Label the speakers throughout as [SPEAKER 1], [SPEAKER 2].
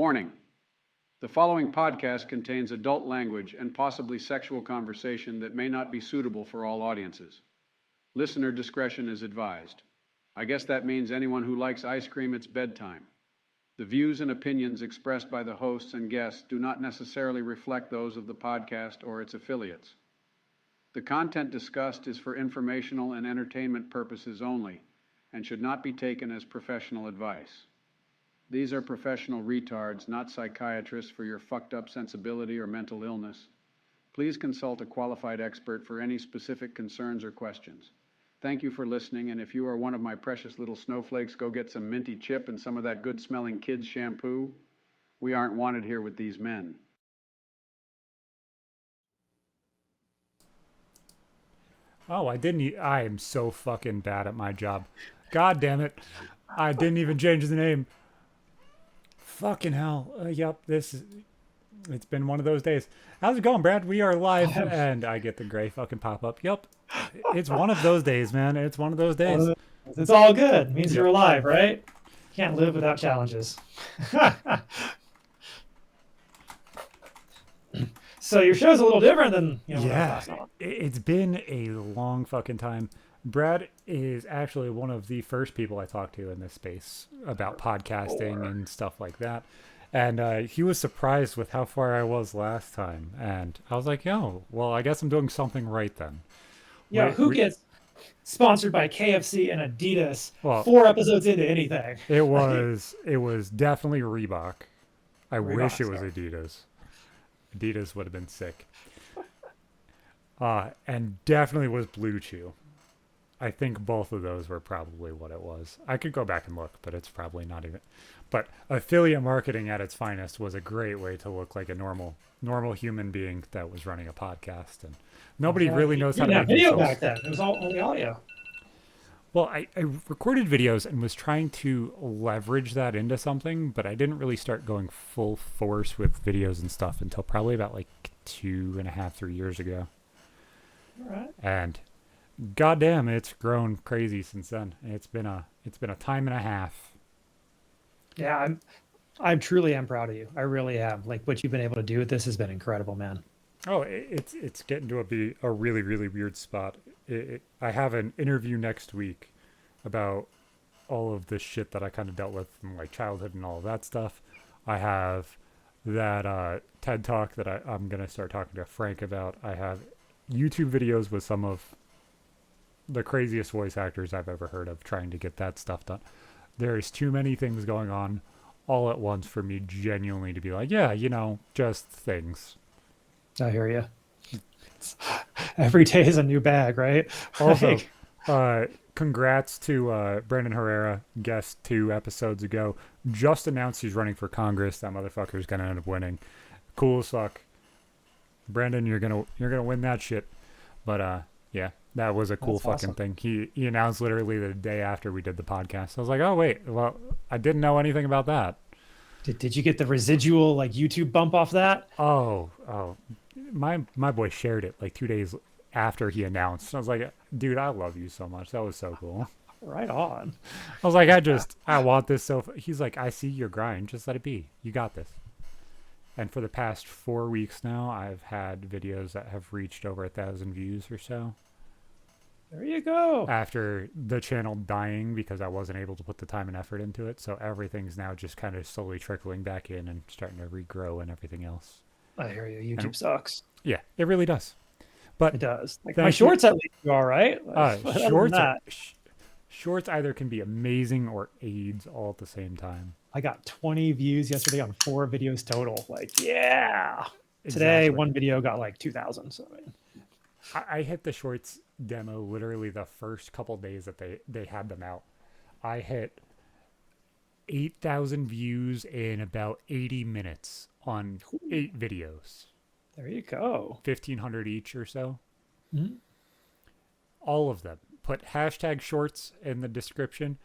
[SPEAKER 1] Warning: the following podcast contains adult language and possibly sexual conversation that may not be suitable for all audiences. Listener discretion is advised. I guess that means anyone who likes ice cream, it's bedtime. The views and opinions expressed by the hosts and guests do not necessarily reflect those of the podcast or its affiliates. The content discussed is for informational and entertainment purposes only and should not be taken as professional advice. These are professional retards, not psychiatrists for your fucked up sensibility or mental illness. Please consult a qualified expert for any specific concerns or questions. Thank you for listening, and if you are one of my precious little snowflakes, go get some minty chip and some of that good-smelling kids' shampoo. We aren't wanted here with these men.
[SPEAKER 2] Oh, I am so fucking bad at my job. God damn it. I didn't even change the name. Fucking hell. Yep, it's been one of those days. How's it going, Brad? We are live, and I get the gray fucking pop-up. Yep. It's one of those days, man. It's one of those days.
[SPEAKER 3] It's all good. It means you're alive, right? Can't live without challenges. So your show's a little different than
[SPEAKER 2] yeah. It's been a long fucking time. Brad is actually one of the first people I talked to in this space about podcasting and stuff like that. And he was surprised with how far I was last time. And I was like, yo, well, I guess I'm doing something right then.
[SPEAKER 3] Yeah, who gets sponsored by KFC and Adidas 4 episodes into anything?
[SPEAKER 2] It was definitely Reebok. I wish it was Adidas. Adidas would have been sick. And definitely was Blue Chew. I think both of those were probably what it was. I could go back and look, but it's probably not even. But affiliate marketing at its finest was a great way to look like a normal human being that was running a podcast, and nobody really knows how to make
[SPEAKER 3] video back then. It was all only audio.
[SPEAKER 2] Well, I recorded videos and was trying to leverage that into something, but I didn't really start going full force with videos and stuff until probably about like 2.5, 3 years ago.
[SPEAKER 3] All right.
[SPEAKER 2] And goddamn, it's grown crazy since then. It's been a time and a half.
[SPEAKER 3] Yeah, I truly am proud of you. I really am. Like what you've been able to do with this has been incredible, man.
[SPEAKER 2] Oh, it's getting to be a really, really weird spot. I have an interview next week about all of this shit that I kind of dealt with from like childhood and all of that stuff. I have that TED Talk that I'm going to start talking to Frank about. I have YouTube videos with some of the craziest voice actors I've ever heard of trying to get that stuff done. There's too many things going on all at once for me genuinely to be like, yeah, just things.
[SPEAKER 3] I hear you. Every day is a new bag, right?
[SPEAKER 2] Also, congrats to Brandon Herrera, guest 2 episodes ago. Just announced he's running for Congress. That motherfucker's gonna end up winning. Cool as fuck. Brandon, you're gonna win that shit. But yeah, that was a cool fucking thing. He announced literally the day after we did the podcast. I was like, oh wait, well, I didn't know anything about that.
[SPEAKER 3] Did you get the residual like YouTube bump off that?
[SPEAKER 2] Oh, my boy shared it like 2 days after he announced. I was like, dude, I love you so much. That was so cool.
[SPEAKER 3] Right on.
[SPEAKER 2] I was like, I want this he's like, I see your grind. Just let it be. You got this. And for the past 4 weeks now, I've had videos that have reached over 1,000 views or so.
[SPEAKER 3] There you go.
[SPEAKER 2] After the channel dying because I wasn't able to put the time and effort into it. So everything's now just kind of slowly trickling back in and starting to regrow and everything else.
[SPEAKER 3] I hear you. YouTube sucks.
[SPEAKER 2] Yeah, it really does. But
[SPEAKER 3] it does. Like my shorts at least are all right.
[SPEAKER 2] Shorts either can be amazing or AIDS all at the same time.
[SPEAKER 3] I got 20 views yesterday on 4 videos total. Like, yeah. Exactly. Today, one video got like 2,000. So
[SPEAKER 2] I hit the shorts demo literally the first couple days that they had them out. I hit 8,000 views in about 80 minutes on 8 videos.
[SPEAKER 3] There you go.
[SPEAKER 2] 1,500 each or so.
[SPEAKER 3] Mm-hmm.
[SPEAKER 2] All of them. Put hashtag shorts in the description.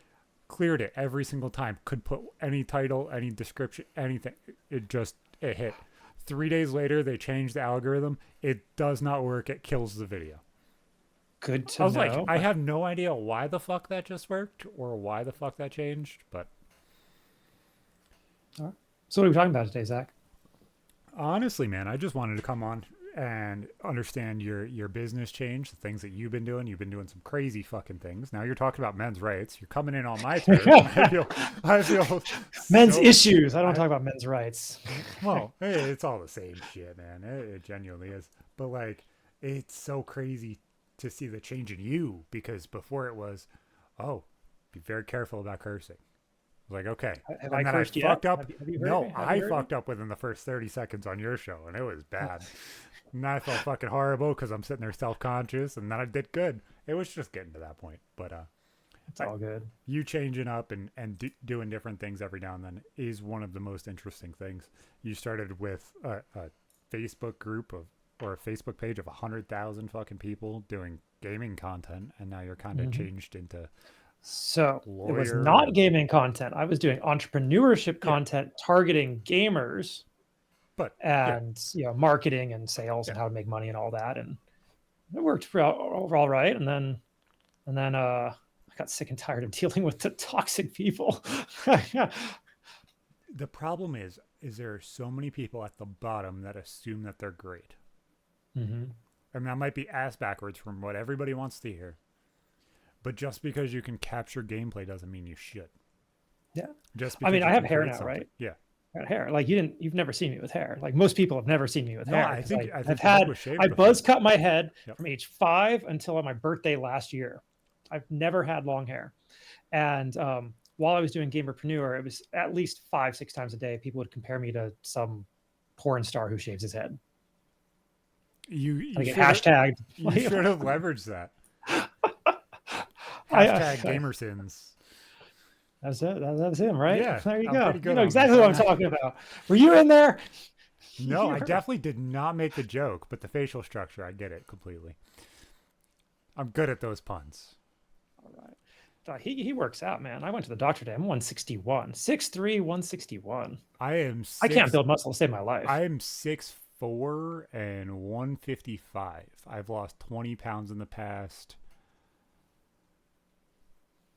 [SPEAKER 2] Cleared it every single time. Could put any title, any description, anything. It hit. 3 days later, they changed the algorithm. It does not work. It kills the video.
[SPEAKER 3] Good to know.
[SPEAKER 2] I was like, I have no idea why the fuck that just worked or why the fuck that changed, but
[SPEAKER 3] So what are we talking about today, Zach?
[SPEAKER 2] Honestly, man, I just wanted to come on and understand your business change, the things that you've been doing. You've been doing some crazy fucking things. Now you're talking about men's rights. You're coming in on my turf. And I feel
[SPEAKER 3] Men's
[SPEAKER 2] so.
[SPEAKER 3] issues. I don't
[SPEAKER 2] I
[SPEAKER 3] talk about men's rights.
[SPEAKER 2] well, it's all the same shit, man. It genuinely is. But like, it's so crazy to see the change in you because before it was, oh, be very careful about cursing. I was like, okay.
[SPEAKER 3] Have I
[SPEAKER 2] And then I
[SPEAKER 3] cursed yet?
[SPEAKER 2] fucked up.
[SPEAKER 3] Have you heard
[SPEAKER 2] No,
[SPEAKER 3] me? Have
[SPEAKER 2] I
[SPEAKER 3] you heard me?
[SPEAKER 2] fucked up within the first 30 seconds on your show, and it was bad. And I felt fucking horrible because I'm sitting there self conscious, and then I did good. It was just getting to that point. But
[SPEAKER 3] It's all good.
[SPEAKER 2] you changing up and doing different things every now and then is one of the most interesting things. You started with a Facebook group of or a Facebook page of 100,000 fucking people doing gaming content, and now you're kind of
[SPEAKER 3] Mhm.
[SPEAKER 2] changed into
[SPEAKER 3] So it was
[SPEAKER 2] lawyer.
[SPEAKER 3] not gaming content. I was doing entrepreneurship
[SPEAKER 2] Yeah,
[SPEAKER 3] content targeting gamers
[SPEAKER 2] but yeah,
[SPEAKER 3] and marketing and sales
[SPEAKER 2] yeah.
[SPEAKER 3] and how to make money and all that. And it worked for overall right. And then I got sick and tired of dealing with the toxic people.
[SPEAKER 2] The problem is there are so many people at the bottom that assume that they're great.
[SPEAKER 3] hmm
[SPEAKER 2] I mean, that might be ass backwards from what everybody wants to hear. But just because you can capture gameplay doesn't mean you should.
[SPEAKER 3] Yeah.
[SPEAKER 2] Just
[SPEAKER 3] I
[SPEAKER 2] because
[SPEAKER 3] mean, I
[SPEAKER 2] you
[SPEAKER 3] have
[SPEAKER 2] can
[SPEAKER 3] hair
[SPEAKER 2] create
[SPEAKER 3] now,
[SPEAKER 2] something.
[SPEAKER 3] right?
[SPEAKER 2] Yeah.
[SPEAKER 3] I got hair. Like you've never seen me with hair. Like most people have never seen me with
[SPEAKER 2] No,
[SPEAKER 3] hair
[SPEAKER 2] I
[SPEAKER 3] because
[SPEAKER 2] think
[SPEAKER 3] I've
[SPEAKER 2] your head
[SPEAKER 3] had
[SPEAKER 2] was shaved
[SPEAKER 3] I
[SPEAKER 2] before.
[SPEAKER 3] buzz cut my head
[SPEAKER 2] Yep.
[SPEAKER 3] from age 5 until my birthday last year. I've never had long hair. And while I was doing Gamerpreneur, it was at least 5, 6 times a day. People would compare me to some porn star who shaves his head.
[SPEAKER 2] You
[SPEAKER 3] I get
[SPEAKER 2] should have
[SPEAKER 3] hashtagged.
[SPEAKER 2] you should have leveraged that.
[SPEAKER 3] I,
[SPEAKER 2] Hashtag gamersins.
[SPEAKER 3] that's it. That's him, right?
[SPEAKER 2] Yeah,
[SPEAKER 3] There you
[SPEAKER 2] I'm
[SPEAKER 3] go.
[SPEAKER 2] pretty
[SPEAKER 3] You
[SPEAKER 2] good
[SPEAKER 3] know
[SPEAKER 2] on this.
[SPEAKER 3] exactly what I'm talking about. Were you in there?
[SPEAKER 2] No, I definitely did not make the joke, but the facial structure, I get it completely. I'm good at those puns.
[SPEAKER 3] All right. He works out, man. I went to the doctor today. I'm 161, 6'3", 161.
[SPEAKER 2] I am
[SPEAKER 3] I can't
[SPEAKER 2] six.
[SPEAKER 3] build muscle to save my life.
[SPEAKER 2] I am 6'4" and 155. I've lost 20 pounds in the past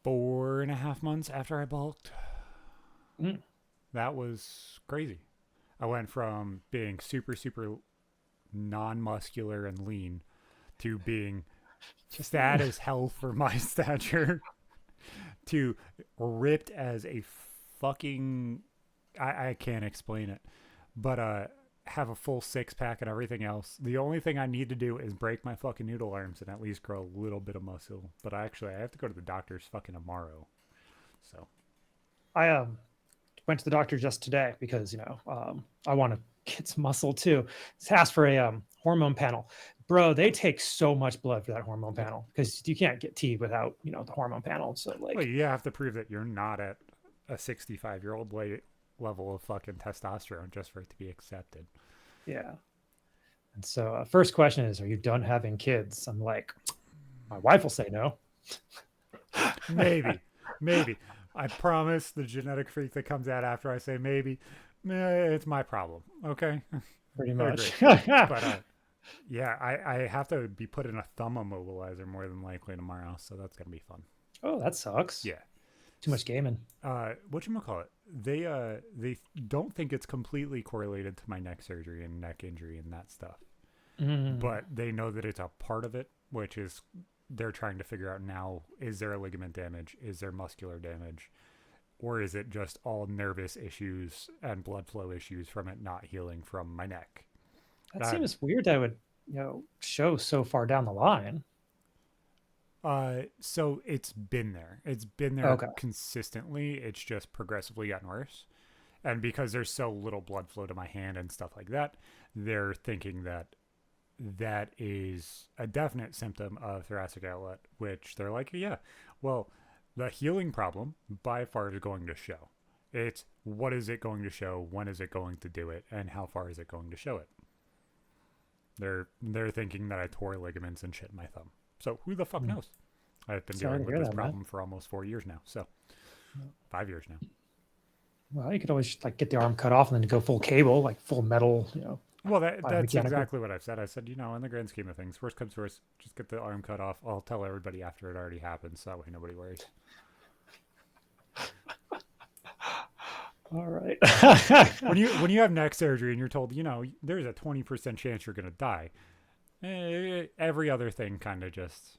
[SPEAKER 2] 4.5 months after I bulked.
[SPEAKER 3] Mm.
[SPEAKER 2] That was crazy. I went from being super, super non-muscular and lean to being
[SPEAKER 3] Just
[SPEAKER 2] fat as hell for my stature to ripped as a fucking I can't explain it. But have a full 6-pack and everything else. The only thing I need to do is break my fucking noodle arms and at least grow a little bit of muscle. But I have to go to the doctor's fucking tomorrow. So
[SPEAKER 3] I went to the doctor just today because I want to get some muscle too. It's asked for a hormone panel, bro. They take so much blood for that hormone panel because you can't get T without the hormone panel. So
[SPEAKER 2] well,
[SPEAKER 3] like,
[SPEAKER 2] you have to prove that you're not at a 65-year-old weight level of fucking testosterone just for it to be accepted.
[SPEAKER 3] yeah. And so first question is, are you done having kids? I'm like, my wife will say no.
[SPEAKER 2] Maybe. I promise the genetic freak that comes out after I say maybe, it's my problem. Okay.
[SPEAKER 3] Pretty
[SPEAKER 2] I
[SPEAKER 3] much.
[SPEAKER 2] agree. But yeah, I have to be put in a thumb immobilizer more than likely tomorrow, so that's gonna be fun.
[SPEAKER 3] Oh, that sucks.
[SPEAKER 2] Yeah.
[SPEAKER 3] Too much gaming.
[SPEAKER 2] Whatchamacallit? They don't think it's completely correlated to my neck surgery and neck injury and that stuff. But they know that it's a part of it, which is they're trying to figure out now, is there a ligament damage? Is there muscular damage? Or is it just all nervous issues and blood flow issues from it not healing from my neck?
[SPEAKER 3] That seems weird that would, show so far down the line.
[SPEAKER 2] So it's been there. It's been there
[SPEAKER 3] Okay.
[SPEAKER 2] consistently. It's just progressively gotten worse. And because there's so little blood flow to my hand and stuff like that, they're thinking that that is a definite symptom of thoracic outlet, which they're like, yeah, well, the healing problem by far is going to show. It's what is it going to show, when is it going to do it, and how far is it going to show it. They're thinking that I tore ligaments and shit in my thumb. So who the fuck knows? I've been dealing with this problem for almost 4 years now. So 5 years now.
[SPEAKER 3] Well, you could always get the arm cut off and then go full cable, like full metal,
[SPEAKER 2] Well, that's
[SPEAKER 3] biomechanical.
[SPEAKER 2] exactly what I've said. I said, in the grand scheme of things, worst comes to worst, just get the arm cut off. I'll tell everybody after it already happened, so that way nobody worries.
[SPEAKER 3] All right.
[SPEAKER 2] When you have neck surgery and you're told, there's a 20% chance you're gonna die, every other thing kind of just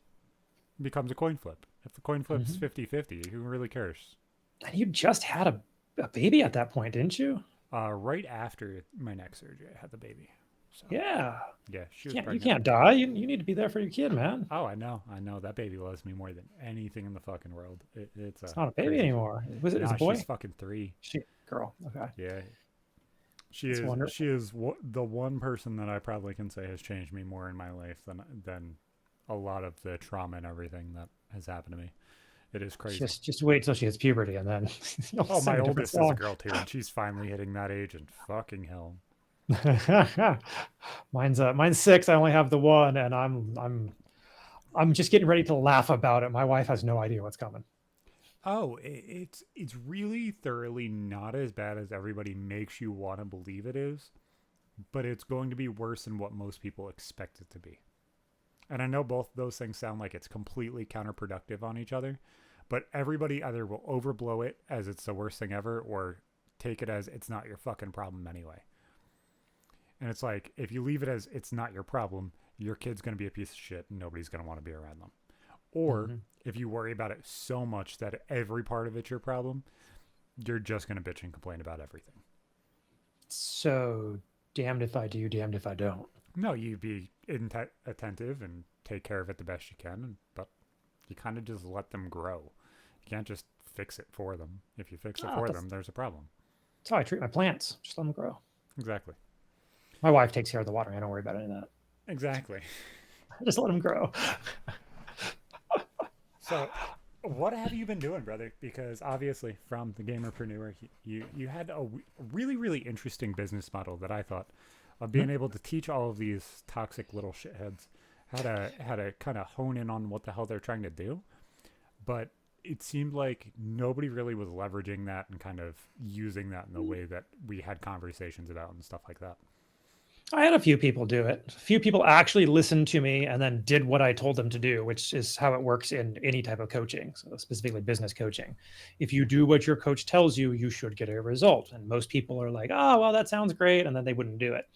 [SPEAKER 2] becomes a coin flip. If the coin flip's
[SPEAKER 3] Mhm.
[SPEAKER 2] 50-50, who really cares?
[SPEAKER 3] And you just had a baby at that point, didn't you?
[SPEAKER 2] Right after my neck surgery, I had the baby. So
[SPEAKER 3] Yeah.
[SPEAKER 2] yeah, she was
[SPEAKER 3] You
[SPEAKER 2] pregnant.
[SPEAKER 3] can't die. You need to be there for your kid, man.
[SPEAKER 2] Oh, I know. That baby loves me more than anything in the fucking world. It's
[SPEAKER 3] It's
[SPEAKER 2] a
[SPEAKER 3] not a baby
[SPEAKER 2] crazy.
[SPEAKER 3] anymore. Was it? Is
[SPEAKER 2] Nah,
[SPEAKER 3] it a
[SPEAKER 2] she's
[SPEAKER 3] boy?
[SPEAKER 2] fucking 3.
[SPEAKER 3] She girl. Okay.
[SPEAKER 2] Yeah,
[SPEAKER 3] It's
[SPEAKER 2] she
[SPEAKER 3] wonderful.
[SPEAKER 2] is the one person that I probably can say has changed me more in my life than a lot of the trauma and everything that has happened to me. It is crazy.
[SPEAKER 3] Just wait till she hits puberty, and then you'll
[SPEAKER 2] Oh,
[SPEAKER 3] sing
[SPEAKER 2] my
[SPEAKER 3] a different
[SPEAKER 2] oldest is a
[SPEAKER 3] song.
[SPEAKER 2] girl too, and she's finally hitting that age, and fucking hell.
[SPEAKER 3] Mine's 6. I only have the one, and I'm just getting ready to laugh about it. My wife has no idea what's coming.
[SPEAKER 2] Oh, it's really thoroughly not as bad as everybody makes you want to believe it is, but it's going to be worse than what most people expect it to be. And I know both those things sound like it's completely counterproductive on each other, but everybody either will overblow it as it's the worst thing ever or take it as it's not your fucking problem anyway. And it's like, if you leave it as it's not your problem, your kid's going to be a piece of shit and nobody's going to want to be around them. Or
[SPEAKER 3] Mhm.
[SPEAKER 2] if you worry about it so much that every part of it's your problem, you're just going to bitch and complain about everything.
[SPEAKER 3] So damned if I do, damned if I don't.
[SPEAKER 2] No, you be attentive and take care of it the best you can, but you kind of just let them grow. You can't just fix it for them. If you fix it
[SPEAKER 3] Ah,
[SPEAKER 2] for them, there's a problem.
[SPEAKER 3] that's how I treat my plants. Just let them grow.
[SPEAKER 2] Exactly.
[SPEAKER 3] My wife takes care of the water. I don't worry about any of that.
[SPEAKER 2] Exactly.
[SPEAKER 3] Just let them grow.
[SPEAKER 2] So, what have you been doing, brother? Because obviously, from the gamerpreneur, you had a really really interesting business model that I thought of being able to teach all of these toxic little shitheads how to kind of hone in on what the hell they're trying to do. But it seemed like nobody really was leveraging that and kind of using that in the way that we had conversations about and stuff like that.
[SPEAKER 3] I had a few people do it. A few people actually listened to me and then did what I told them to do, which is how it works in any type of coaching, so specifically business coaching. If you do what your coach tells you, you should get a result. And most people are like, "Oh, well, that sounds great," and then they wouldn't do it.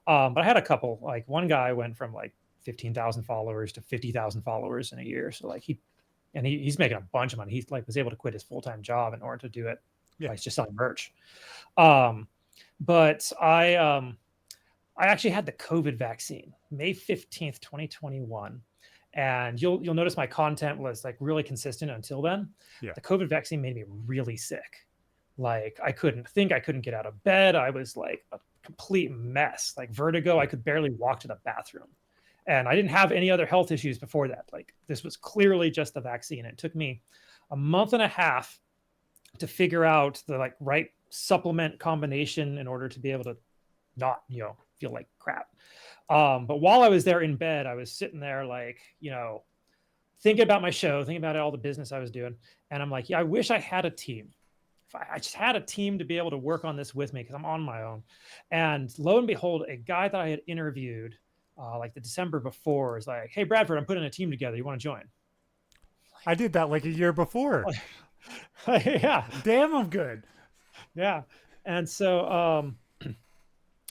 [SPEAKER 3] But I had a couple. Like one guy went from like 15,000 followers to 50,000 followers in a year. So like he's making a bunch of money. He's like was able to quit his full-time job in order to do it
[SPEAKER 2] Yeah.
[SPEAKER 3] by just selling merch. Um, but I actually had the COVID vaccine May 15th, 2021. And you'll notice my content was like really consistent until then.
[SPEAKER 2] Yeah.
[SPEAKER 3] The COVID vaccine made me really sick. Like I couldn't think, I couldn't get out of bed. I was like a complete mess, like vertigo. I could barely walk to the bathroom. And I didn't have any other health issues before that. Like this was clearly just the vaccine. It took me a month and a half to figure out the like right supplement combination in order to be able to not feel like crap. But while I was there in bed, I was sitting there like thinking about my show, thinking about all the business I was doing, and I'm like, yeah, I wish I had a team. If I just had a team to be able to work on this with me, because I'm on my own. And lo and behold, a guy that I had interviewed like the December before is like, hey Bradford, I'm putting a team together, you want to join?
[SPEAKER 2] I did that like a year before.
[SPEAKER 3] Yeah,
[SPEAKER 2] Damn, I'm good.
[SPEAKER 3] yeah. And so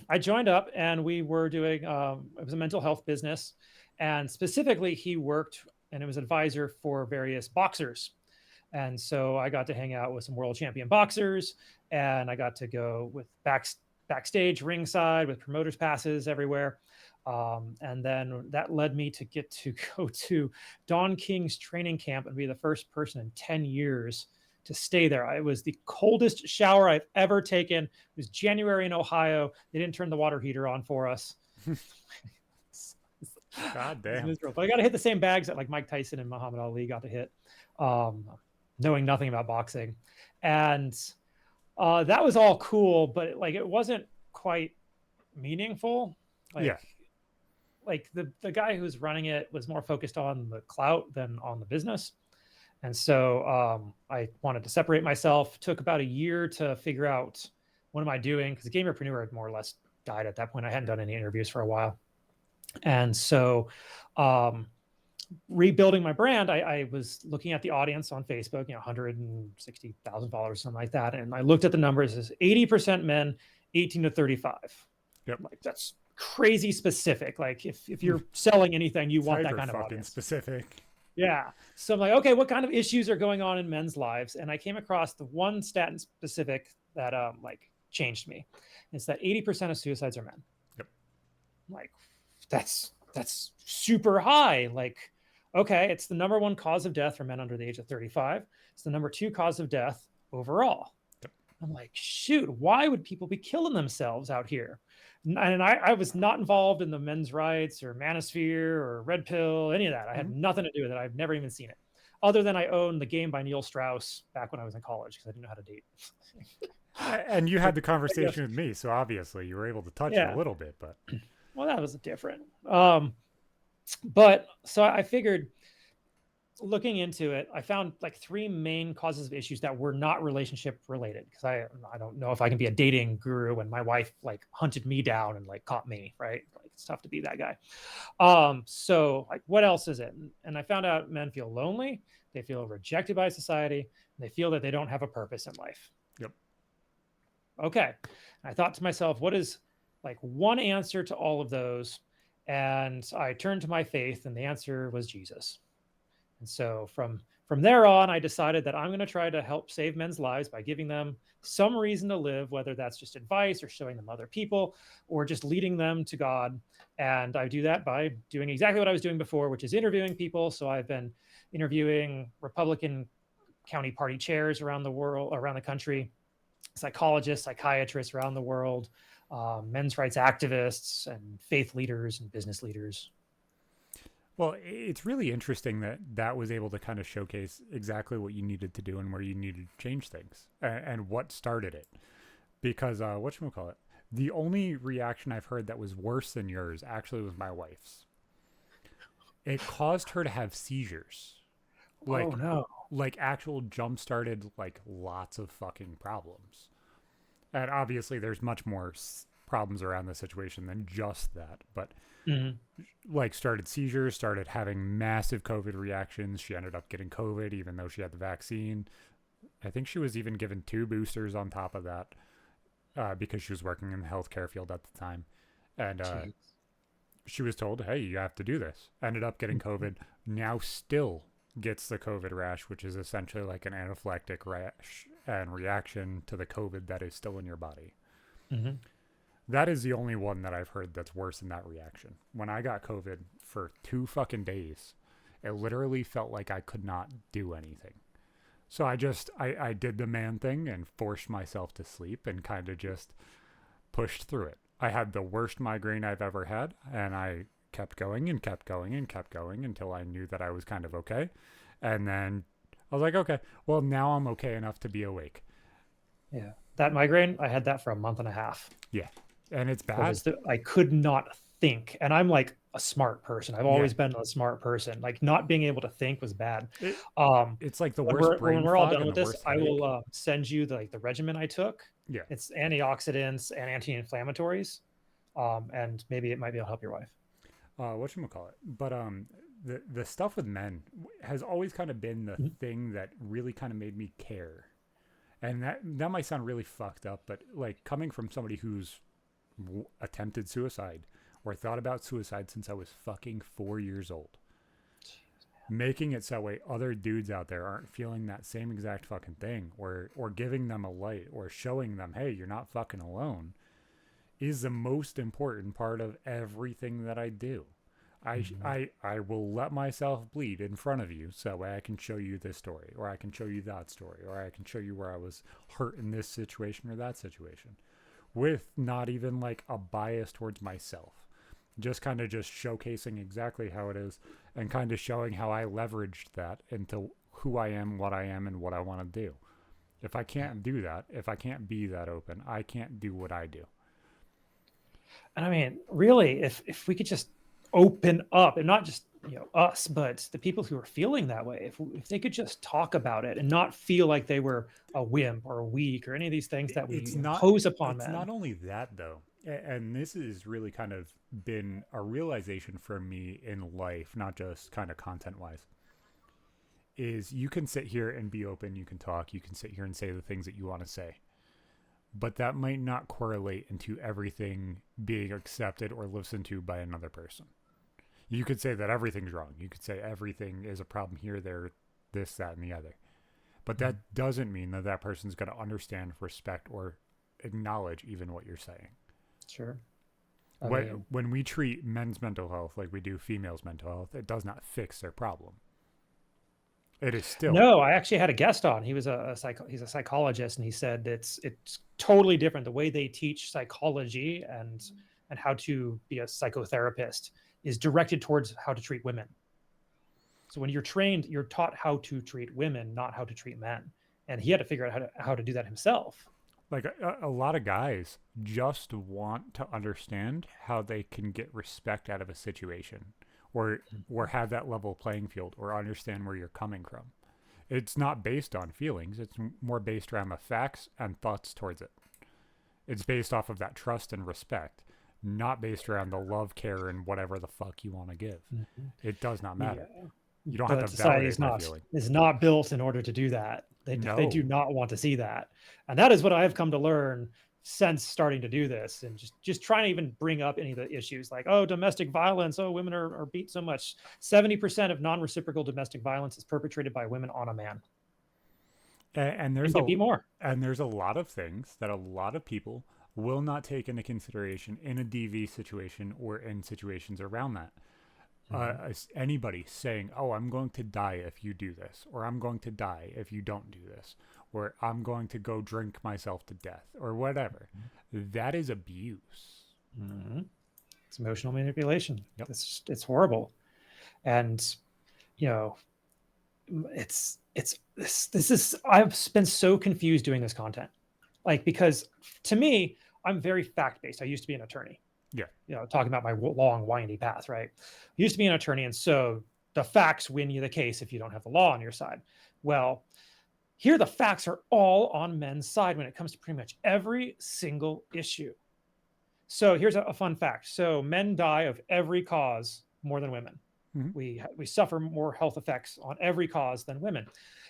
[SPEAKER 3] I joined up and we were doing, it was a mental health business. And specifically, he worked and it was advisor for various boxers. And so I got to hang out with some world champion boxers and I got to go with backstage, ringside with promoters passes everywhere. And then that led me to get to go to Don King's training camp and be the first person in 10 years to stay there. It was the coldest shower I've ever taken. It was January in Ohio. They didn't turn the water heater on for us.
[SPEAKER 2] God damn.
[SPEAKER 3] But I got to hit the same bags that like Mike Tyson and Muhammad Ali got to hit, knowing nothing about boxing. And that was all cool, but like it wasn't quite meaningful. Like,
[SPEAKER 2] Yeah.
[SPEAKER 3] like the guy who was running it was more focused on the clout than on the business. And so I wanted to separate myself. Took about a year to figure out what am I doing, because the gamerpreneur had more or less died at that point. I hadn't done any interviews for a while. And so rebuilding my brand, I was looking at the audience on Facebook, 160,000 followers, something like that. And I looked at the numbers as 80% men, 18 to 35.
[SPEAKER 2] Yep.
[SPEAKER 3] Like, that's crazy specific. Like if you're selling anything, you want that
[SPEAKER 2] Hyper
[SPEAKER 3] kind of
[SPEAKER 2] fucking
[SPEAKER 3] audience.
[SPEAKER 2] specific.
[SPEAKER 3] Yeah. So I'm like, okay, what kind of issues are going on in men's lives? And I came across the one stat in specific that like changed me. It's that 80% of suicides are men.
[SPEAKER 2] Yep.
[SPEAKER 3] Like, that's super high. Like, okay, it's the number one cause of death for men under the age of 35. It's the number two cause of death overall.
[SPEAKER 2] Yep.
[SPEAKER 3] I'm like, shoot, why would people be killing themselves out here? And I was not involved in the men's rights or manosphere or red pill, any of that. I had nothing to do with it. I've never even seen it, other than I owned The Game by Neil Strauss back when I was in college because I didn't know how to date.
[SPEAKER 2] And you had the conversation with me, so obviously you were able to touch it a little bit, but
[SPEAKER 3] well, that was different. But so I figured, looking into it, I found like three main causes of issues that were not relationship related, because I don't know if I can be a dating guru when my wife like hunted me down and like caught me, right? Like, it's tough to be that guy. So like, what else is it? And I found out men feel lonely, they feel rejected by society, and they feel that they don't have a purpose in life.
[SPEAKER 2] Yep.
[SPEAKER 3] Okay. I thought to myself, what is like one answer to all of those? And I turned to my faith, and the answer was Jesus. And so from there on, I decided that I'm going to try to help save men's lives by giving them some reason to live, whether that's just advice or showing them other people or just leading them to God. And I do that by doing exactly what I was doing before, which is interviewing people. So I've been interviewing Republican county party chairs around the world, around the country, psychologists, psychiatrists around the world, men's rights activists, and faith leaders and business leaders.
[SPEAKER 2] Well, it's really interesting that was able to kind of showcase exactly what you needed to do and where you needed to change things and what started it. Because whatchamacallit, the only reaction I've heard that was worse than yours actually was my wife's. It caused her to have seizures. Like,
[SPEAKER 3] oh no.
[SPEAKER 2] Like actual jump started like lots of fucking problems. And obviously there's much more problems around the situation than just that, but like started seizures, started having massive COVID reactions. She ended up getting COVID even though she had the vaccine. I think she was even given 2 boosters on top of that because she was working in the healthcare field at the time. And she was told, hey, you have to do this. Ended up getting COVID. Now still gets the COVID rash, which is essentially like an anaphylactic rash and reaction to the COVID that is still in your body. That is the only one that I've heard that's worse than that reaction. When I got COVID for 2 fucking days, it literally felt like I could not do anything. So I did the man thing and forced myself to sleep and kind of just pushed through it. I had the worst migraine I've ever had, and I kept going and kept going and kept going until I knew that I was kind of okay. And then I was like, okay, well, now I'm okay enough to be awake.
[SPEAKER 3] Yeah. That migraine, I had that for a month and a half.
[SPEAKER 2] Yeah. And it's bad.
[SPEAKER 3] I could not think. And I'm like a smart person. I've always been a smart person. Like, not being able to think was bad.
[SPEAKER 2] It's like the worst brain
[SPEAKER 3] when we're all
[SPEAKER 2] fog
[SPEAKER 3] done
[SPEAKER 2] and
[SPEAKER 3] with
[SPEAKER 2] the
[SPEAKER 3] this,
[SPEAKER 2] worst
[SPEAKER 3] I
[SPEAKER 2] headache.
[SPEAKER 3] will send you the regimen I took.
[SPEAKER 2] Yeah.
[SPEAKER 3] It's antioxidants and anti-inflammatories. And maybe it might be able to help your wife.
[SPEAKER 2] Whatchamacallit. But the stuff with men has always kind of been the thing that really kind of made me care. And that might sound really fucked up, but like coming from somebody who's attempted suicide or thought about suicide since I was fucking 4 years old, making it so that way other dudes out there aren't feeling that same exact fucking thing, or giving them a light or showing them, hey, you're not fucking alone, is the most important part of everything that I do. I will let myself bleed in front of you so that way I can show you this story, or I can show you that story, or I can show you where I was hurt in this situation or that situation, with not even like a bias towards myself. Just kind of just showcasing exactly how it is and kind of showing how I leveraged that into who I am, what I am, and what I want to do. If I can't do that, if I can't be that open, I can't do what I do.
[SPEAKER 3] And I mean, really, if we could just open up, and not just us, but the people who are feeling that way, if they could just talk about it and not feel like they were a wimp or a weak or any of these things that we impose upon them.
[SPEAKER 2] It's not only that though. And this has really kind of been a realization for me in life, not just kind of content wise, is you can sit here and be open, you can talk, you can sit here and say the things that you want to say, but that might not correlate into everything being accepted or listened to by another person. You could say that everything's wrong. You could say everything is a problem here, there, this, that, and the other. But that doesn't mean that that person's going to understand, respect, or acknowledge even what you're saying.
[SPEAKER 3] Sure.
[SPEAKER 2] When we treat men's mental health like we do females' mental health, it does not fix their problem. It is still
[SPEAKER 3] No, I actually had a guest on. He was he's a psychologist, and he said it's totally different. The way they teach psychology and how to be a psychotherapist is directed towards how to treat women. So when you're trained, you're taught how to treat women, not how to treat men. And he had to figure out how to do that himself.
[SPEAKER 2] like a lot of guys just want to understand how they can get respect out of a situation, or have that level playing field, or understand where you're coming from. It's not based on feelings. It's more based around the facts and thoughts towards it. It's based off of that trust and respect, not based around the love, care, and whatever the fuck you want to give. It does not matter.
[SPEAKER 3] Yeah.
[SPEAKER 2] You don't
[SPEAKER 3] But
[SPEAKER 2] have to
[SPEAKER 3] society
[SPEAKER 2] validate my feeling.
[SPEAKER 3] is not built in order to do that. They
[SPEAKER 2] No.
[SPEAKER 3] do not want to see that. And that is what I've come to learn since starting to do this, and just trying to even bring up any of the issues like, oh, domestic violence, oh, women are beat so much. 70% of non-reciprocal domestic violence is perpetrated by women on a man.
[SPEAKER 2] And there's
[SPEAKER 3] Could be more.
[SPEAKER 2] And there's a lot of things that a lot of people will not take into consideration in a DV situation or in situations around that. Anybody saying, oh, I'm going to die if you do this, or I'm going to die if you don't do this, or I'm going to go drink myself to death, or whatever, that is abuse.
[SPEAKER 3] It's emotional manipulation.
[SPEAKER 2] Yep.
[SPEAKER 3] It's horrible. And, you know, this is, I've been so confused doing this content. Like, because to me, I'm very fact-based. I used to be an attorney.
[SPEAKER 2] Yeah.
[SPEAKER 3] You know, talking about my long, windy path, right? I used to be an attorney. And so the facts win you the case if you don't have the law on your side. Well, here the facts are all on men's side when it comes to pretty much every single issue. So here's a fun fact. So men die of every cause more than women. We suffer more health effects on every cause than women.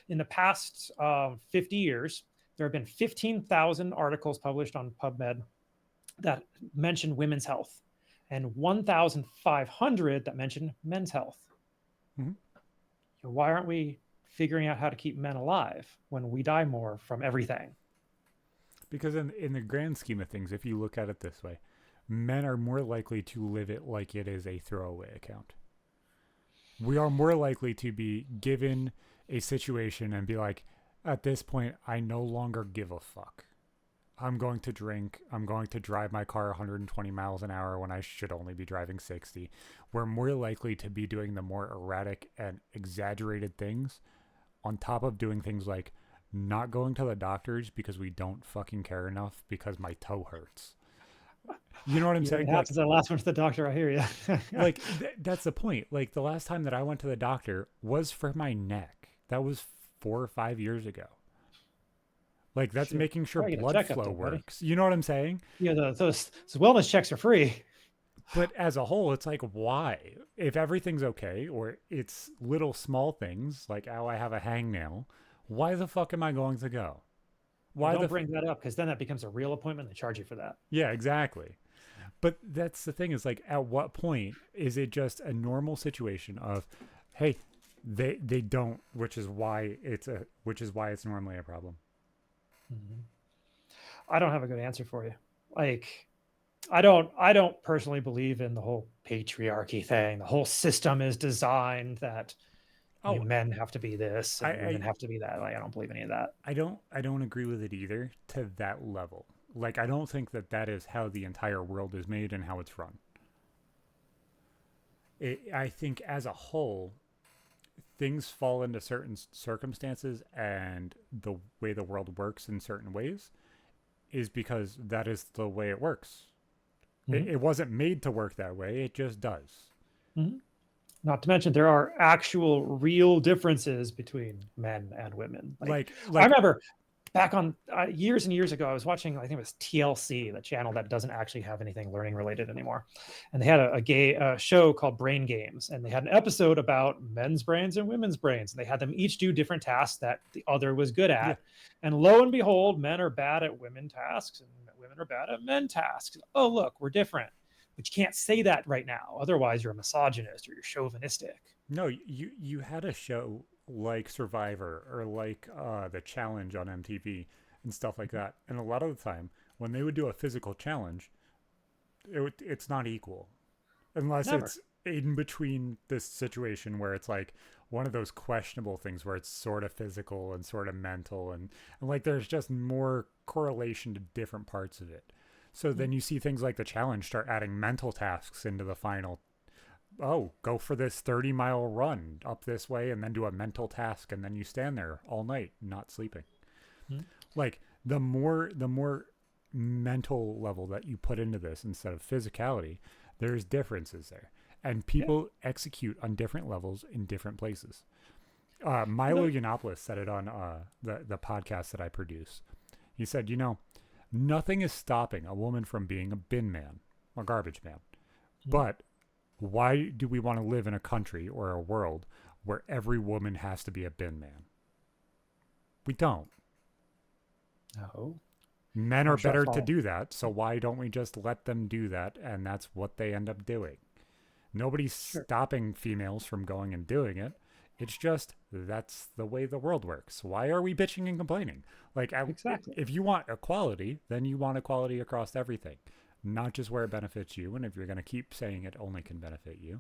[SPEAKER 3] In the past 50 years, there have been 15,000 articles published on PubMed that mention women's health, and 1,500 that mention men's health. Why aren't we figuring out how to keep men alive when we die more from everything?
[SPEAKER 2] Because in the grand scheme of things, if you look at it this way, men are more likely to live it like it is a throwaway account. We are more likely to be given a situation and be like, at this point, I no longer give a fuck. I'm going to drink. I'm going to drive my car 120 miles an hour when I should only be driving 60. We're more likely to be doing the more erratic and exaggerated things, on top of doing things like not going to the doctors because we don't fucking care enough because my toe hurts. You know what I'm saying?
[SPEAKER 3] That's the last one to the doctor. I hear you.
[SPEAKER 2] Like that's the point. Like the last time that I went to the doctor was for my neck. That was 4 or 5 years ago. Like that's making sure blood flow works. You know what I'm saying?
[SPEAKER 3] Yeah, those wellness checks are free.
[SPEAKER 2] But as a whole, it's like, why? If everything's okay, or it's little small things like, oh, I have a hangnail, why the fuck am I going to go? Why
[SPEAKER 3] don't bring that up, because then that becomes a real appointment. They charge you for that.
[SPEAKER 2] Yeah, exactly. But that's the thing, is like, at what point is it just a normal situation of, hey, they don't, which is why it's normally a problem.
[SPEAKER 3] I don't have a good answer for you. Like, I don't personally believe in the whole patriarchy thing. The whole system is designed that men have to be this and women have to be that. Like, I don't believe any of that.
[SPEAKER 2] I don't agree with it either to that level. Like, I don't think that is how the entire world is made and how it's run. I think as a whole, things fall into certain circumstances, and the way the world works in certain ways is because that is the way it works. It wasn't made to work that way. It just does.
[SPEAKER 3] Not to mention, there are actual real differences between men and women. Like I remember back on years and years ago, I was watching, I think it was TLC, the channel that doesn't actually have anything learning related anymore. And they had a show called Brain Games. And they had an episode about men's brains and women's brains. And they had them each do different tasks that the other was good at.
[SPEAKER 2] Yeah.
[SPEAKER 3] And lo and behold, men are bad at women tasks and women are bad at men tasks. Oh, look, we're different. But you can't say that right now. Otherwise, you're a misogynist or you're chauvinistic.
[SPEAKER 2] No, you had a show like Survivor or like the Challenge on MTV and stuff like that. And a lot of the time, when they would do a physical challenge, it's not equal, unless
[SPEAKER 3] Never.
[SPEAKER 2] it's in between this situation where it's like one of those questionable things where it's sort of physical and sort of mental, and like there's just more correlation to different parts of it. So then you see things like the challenge start adding mental tasks into the final. Oh, go for this 30-mile run up this way and then do a mental task, and then you stand there all night not sleeping.
[SPEAKER 3] Hmm.
[SPEAKER 2] Like the more mental level that you put into this instead of physicality, there's differences there. And people execute on different levels in different places. Milo Yiannopoulos said it on the podcast that I produce. He said, nothing is stopping a woman from being a bin man, a garbage man. But why do we want to live in a country or a world where every woman has to be a bin man? We don't.
[SPEAKER 3] No.
[SPEAKER 2] Men are better to
[SPEAKER 3] follow.
[SPEAKER 2] do that, so why don't we just let them do that? And that's what they end up doing. Nobody's stopping females from going and doing it. It's just that's the way the world works. Why are we bitching and complaining? Like,
[SPEAKER 3] Exactly.
[SPEAKER 2] if you want equality, then you want equality across everything, not just where it benefits you. And if you're going to keep saying it only can benefit you,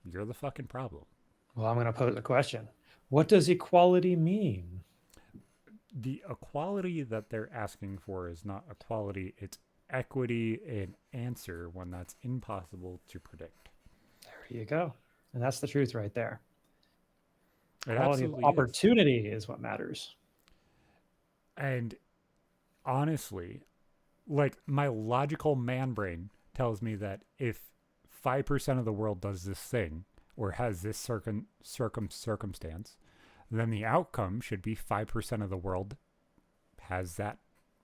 [SPEAKER 2] you're the fucking problem.
[SPEAKER 3] Well, I'm going to pose a question. What does equality mean?
[SPEAKER 2] The equality that they're asking for is not equality, it's equity in answer when that's impossible to predict.
[SPEAKER 3] There you go. And that's the truth right there.
[SPEAKER 2] It
[SPEAKER 3] Quality of
[SPEAKER 2] absolutely
[SPEAKER 3] opportunity is what matters.
[SPEAKER 2] And honestly, like my logical man brain tells me that if 5% of the world does this thing or has this circumstance, then the outcome should be 5% of the world has that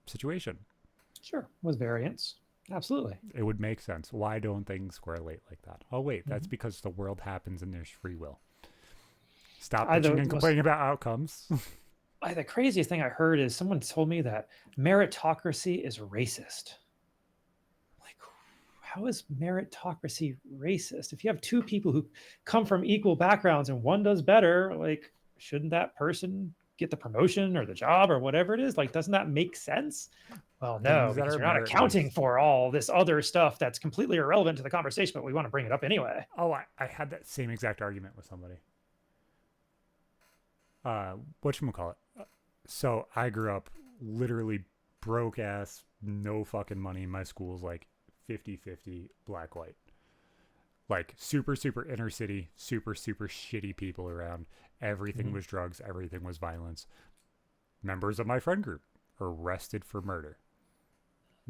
[SPEAKER 2] situation.
[SPEAKER 3] Sure. With variance. Absolutely.
[SPEAKER 2] It would make sense. Why don't things correlate like that? Oh, wait, that's because the world happens and there's free will. Stop bitching and complaining about outcomes.
[SPEAKER 3] The craziest thing I heard is someone told me that meritocracy is racist. Like, how is meritocracy racist? If you have two people who come from equal backgrounds and one does better, like, shouldn't that person get the promotion or the job or whatever it is? Like, doesn't that make sense? Well, no,
[SPEAKER 2] Things that
[SPEAKER 3] because
[SPEAKER 2] are
[SPEAKER 3] you're not accounting
[SPEAKER 2] merit-based.
[SPEAKER 3] for all this other stuff that's completely irrelevant to the conversation, but we want to bring it up anyway.
[SPEAKER 2] Oh, I had that same exact argument with somebody. Whatchamacallit? So I grew up literally broke ass, no fucking money. My school's like 50-50 black white. Like super, super inner city, super, super shitty people around. Everything was drugs, everything was violence. Members of my friend group arrested for murder.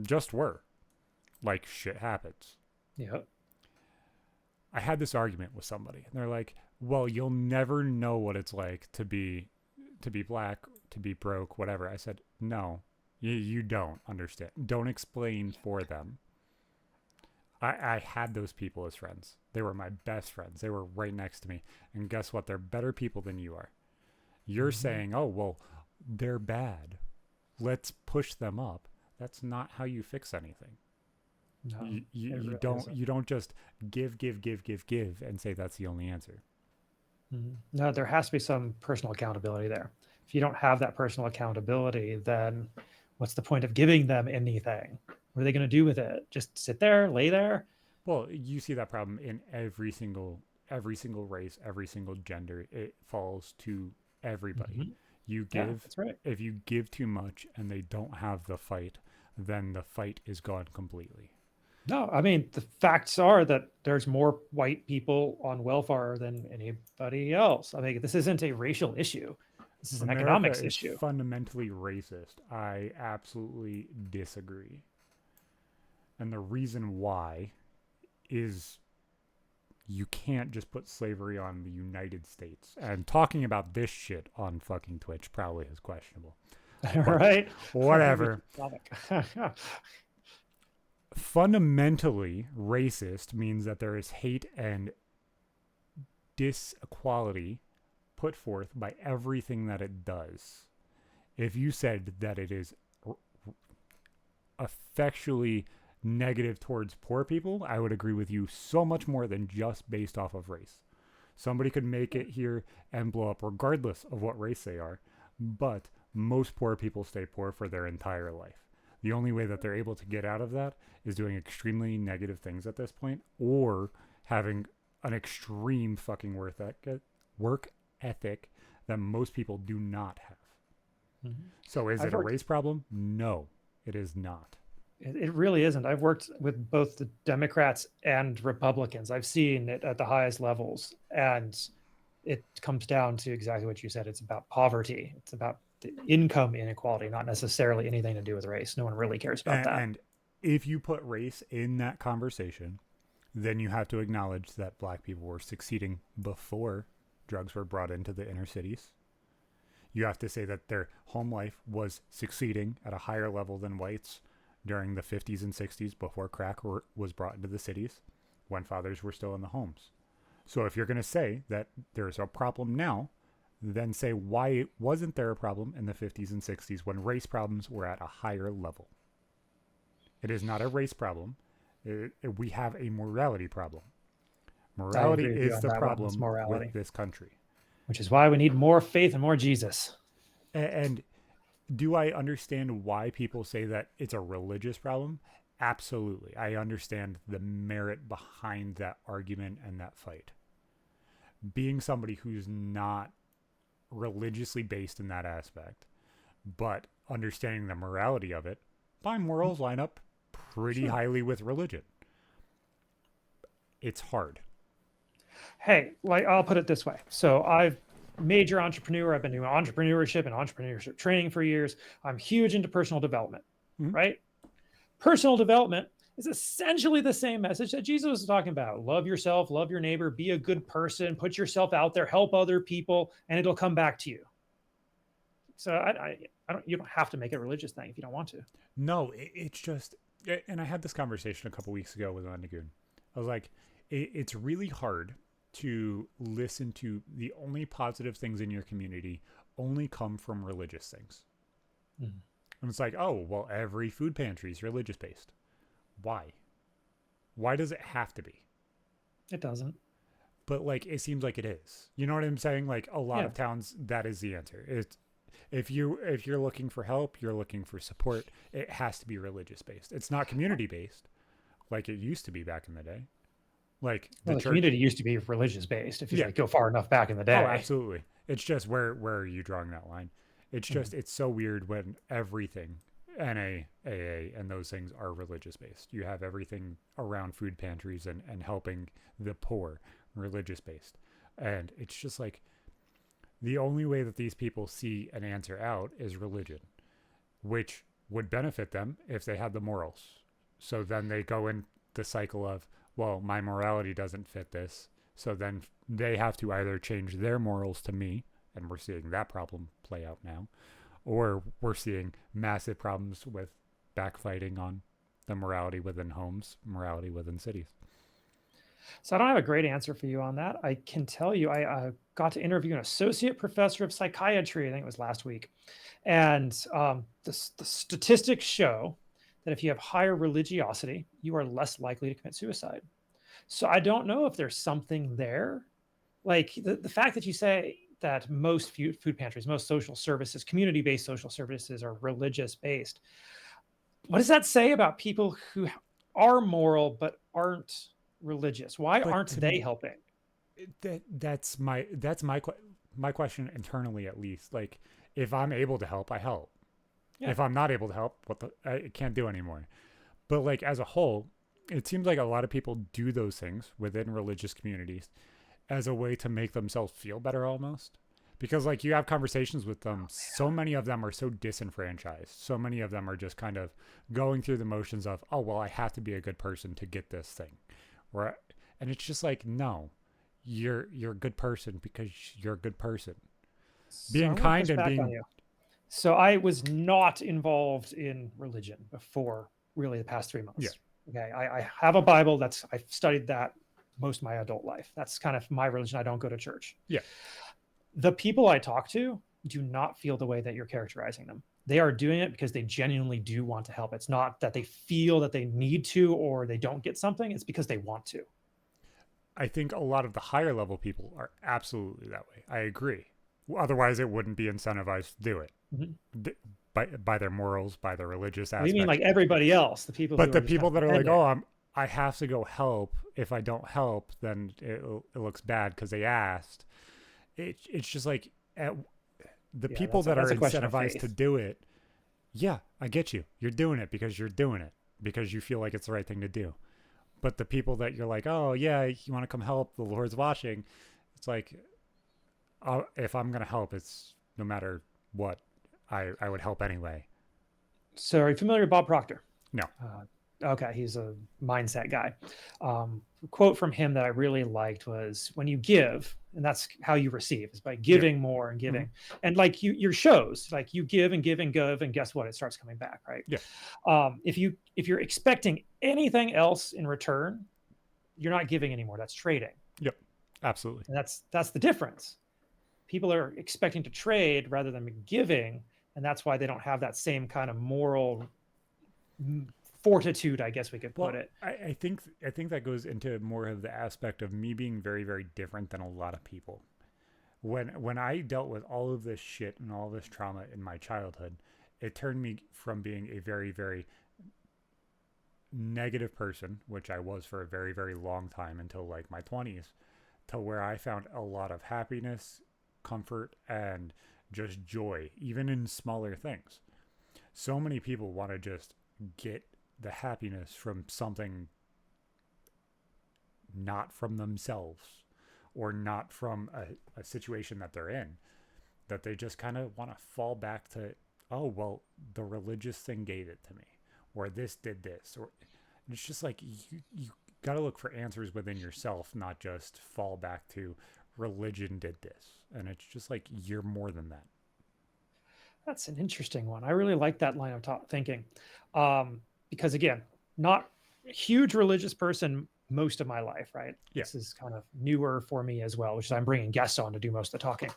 [SPEAKER 2] Just were. Like shit happens.
[SPEAKER 3] Yep.
[SPEAKER 2] I had this argument with somebody, and they're like, well, you'll never know what it's like to be black, to be broke, whatever. I said, no, you don't understand. Don't explain for them. I had those people as friends. They were my best friends. They were right next to me. And guess what? They're better people than you are. You're saying, oh, well, they're bad. Let's push them up. That's not how you fix anything.
[SPEAKER 3] No,
[SPEAKER 2] You don't just give and say that's the only answer.
[SPEAKER 3] No, there has to be some personal accountability there. If you don't have that personal accountability, then what's the point of giving them anything? What are they going to do with it? Just sit there, lay there?
[SPEAKER 2] Well, you see that problem in every single race, every single gender. It falls to everybody. You give,
[SPEAKER 3] Yeah, that's right.
[SPEAKER 2] if you give too much and they don't have the fight, then the fight is gone completely.
[SPEAKER 3] No, I mean, the facts are that there's more white people on welfare than anybody else. I mean, this isn't a racial issue. This is an
[SPEAKER 2] America
[SPEAKER 3] economics
[SPEAKER 2] is
[SPEAKER 3] issue.
[SPEAKER 2] fundamentally racist. I absolutely disagree. And the reason why is you can't just put slavery on the United States. And talking about this shit on fucking Twitch probably is questionable.
[SPEAKER 3] Right?
[SPEAKER 2] Whatever.
[SPEAKER 3] Topic.
[SPEAKER 2] Fundamentally, racist means that there is hate and disequality put forth by everything that it does. If you said that it is effectually negative towards poor people, I would agree with you so much more than just based off of race. Somebody could make it here and blow up regardless of what race they are, but most poor people stay poor for their entire life. The only way that they're able to get out of that is doing extremely negative things at this point, or having an extreme fucking work ethic that most people do not have.
[SPEAKER 3] Mm-hmm.
[SPEAKER 2] So is it a race problem? No, it is not.
[SPEAKER 3] It really isn't. I've worked with both the Democrats and Republicans. I've seen it at the highest levels, and it comes down to exactly what you said. It's about poverty. It's about the income inequality, not necessarily anything to do with race. No one really cares about that.
[SPEAKER 2] And if you put race in that conversation, then you have to acknowledge that black people were succeeding before drugs were brought into the inner cities. You have to say that their home life was succeeding at a higher level than whites during the 50s and 60s before crack was brought into the cities, when fathers were still in the homes. So if you're going to say that there's a problem now, then say why wasn't there a problem in the 50s and 60s when race problems were at a higher level. It is not a race problem. We have a morality problem. Morality is the problem with this country.
[SPEAKER 3] Which is why we need more faith and more Jesus.
[SPEAKER 2] And do I understand why people say that it's a religious problem? Absolutely. I understand the merit behind that argument and that fight. Being somebody who's not religiously based in that aspect, but understanding the morality of it, my morals line up pretty highly with religion. It's hard.
[SPEAKER 3] Hey, like I'll put it this way. So I've major entrepreneur. I've been doing entrepreneurship and entrepreneurship training for years. I'm huge into personal development, right? Personal development is essentially the same message that Jesus was talking about. Love yourself, love your neighbor, be a good person, put yourself out there, help other people, and it'll come back to you. So I don't, you don't have to make it a religious thing if you don't want to.
[SPEAKER 2] No, it's just, and I had this conversation a couple weeks ago with Andagoon. I was like, it's really hard to listen to the only positive things in your community only come from religious things. Mm-hmm. And it's like, oh, well, every food pantry is religious based. Why? Why does it have to be?
[SPEAKER 3] It doesn't.
[SPEAKER 2] But like, it seems like it is. You know what I'm saying? Like a lot of towns, that is the answer. It's, if you're looking for help, you're looking for support, it has to be religious based. It's not community based like it used to be back in the day. Like
[SPEAKER 3] the community used to be religious based if you go far enough back in the day.
[SPEAKER 2] Oh, absolutely. It's just where are you drawing that line? It's just it's so weird when everything NA, AA, and those things are religious based. You have everything around food pantries and helping the poor religious based. And it's just like the only way that these people see an answer out is religion, which would benefit them if they had the morals. So then they go in the cycle of, well, my morality doesn't fit this. So then they have to either change their morals to me, and we're seeing that problem play out now, or we're seeing massive problems with backfighting on the morality within homes, morality within cities.
[SPEAKER 3] So I don't have a great answer for you on that. I can tell you I got to interview an associate professor of psychiatry, I think it was last week. And the statistics show that if you have higher religiosity, you are less likely to commit suicide. So I don't know if there's something there. Like the fact that you say that most food pantries, most social services, community-based social services are religious-based. What does that say about people who are moral but aren't religious? Why aren't they helping?
[SPEAKER 2] That's my question internally, at least. Like, if I'm able to help, I help. Yeah. If I'm not able to help, I can't do anymore. But like as a whole, it seems like a lot of people do those things within religious communities as a way to make themselves feel better almost. Because like you have conversations with them, so many of them are so disenfranchised. So many of them are just kind of going through the motions of, oh, well, I have to be a good person to get this thing. Right? And it's just like, no, you're a good person because you're a good person. Being kind and being...
[SPEAKER 3] So I was not involved in religion before really the past 3 months.
[SPEAKER 2] Yeah.
[SPEAKER 3] Okay. I have a Bible. I've studied that most of my adult life. That's kind of my religion. I don't go to church.
[SPEAKER 2] Yeah.
[SPEAKER 3] The people I talk to do not feel the way that you're characterizing them. They are doing it because they genuinely do want to help. It's not that they feel that they need to or they don't get something. It's because they want to.
[SPEAKER 2] I think a lot of the higher level people are absolutely that way. I agree. Otherwise, it wouldn't be incentivized to do it.
[SPEAKER 3] Mm-hmm.
[SPEAKER 2] By their morals, by their religious aspects.
[SPEAKER 3] You mean like everybody else, the people?
[SPEAKER 2] But the people that are like,
[SPEAKER 3] oh,
[SPEAKER 2] I have to go help. If I don't help, then it looks bad because they asked. It's just like the people that are incentivized to do it. Yeah, I get you. You're doing it because you're doing it because you feel like it's the right thing to do. But the people that you're like, oh yeah, you want to come help, the Lord's watching. It's like, if I'm gonna help, it's no matter what, I would help anyway.
[SPEAKER 3] So are you familiar with Bob Proctor?
[SPEAKER 2] No.
[SPEAKER 3] Okay, he's a mindset guy. A quote from him that I really liked was, when you give, and that's how you receive, is by giving more and giving. Mm-hmm. And like your shows, like you give and give and give, and guess what? It starts coming back, right?
[SPEAKER 2] Yeah.
[SPEAKER 3] If you're expecting anything else in return, you're not giving anymore. That's trading.
[SPEAKER 2] Yep, absolutely.
[SPEAKER 3] And that's the difference. People are expecting to trade rather than giving, and that's why they don't have that same kind of moral fortitude, I guess we could put it.
[SPEAKER 2] I think that goes into more of the aspect of me being very, very different than a lot of people. When I dealt with all of this shit and all this trauma in my childhood, it turned me from being a very, very negative person, which I was for a very, very long time until like my 20s, to where I found a lot of happiness, comfort, and just joy, even in smaller things. So many people want to just get the happiness from something not from themselves or not from a situation that they're in, that they just kind of want to fall back to, oh, well, the religious thing gave it to me, or this did this, or it's just like you got to look for answers within yourself, not just fall back to religion did this. And it's just like, you're more than that.
[SPEAKER 3] That's an interesting one. I really like that line of thinking. Because again, not a huge religious person most of my life, right?
[SPEAKER 2] Yeah.
[SPEAKER 3] This is kind of newer for me as well, which is I'm bringing guests on to do most of the talking.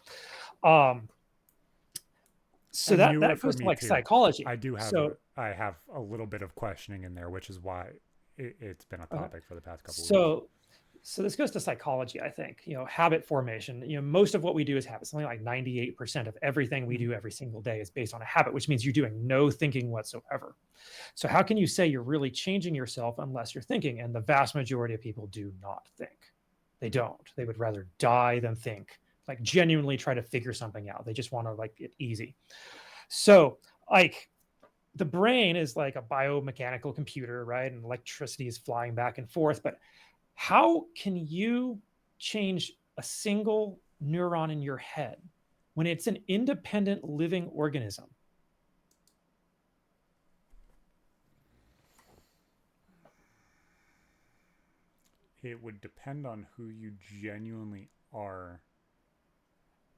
[SPEAKER 3] So that goes to like too. Psychology.
[SPEAKER 2] I do have I have a little bit of questioning in there, which is why it's been a topic for the past couple of weeks.
[SPEAKER 3] So this goes to psychology, I think, habit formation. Most of what we do is habit. Something like 98% of everything we do every single day is based on a habit, which means you're doing no thinking whatsoever. So how can you say you're really changing yourself unless you're thinking? And the vast majority of people do not think. They don't. They would rather die than think, like genuinely try to figure something out. They just want to like it easy. So like the brain is like a biomechanical computer, right? And electricity is flying back and forth, but how can you change a single neuron in your head when it's an independent living organism?
[SPEAKER 2] It would depend on who you genuinely are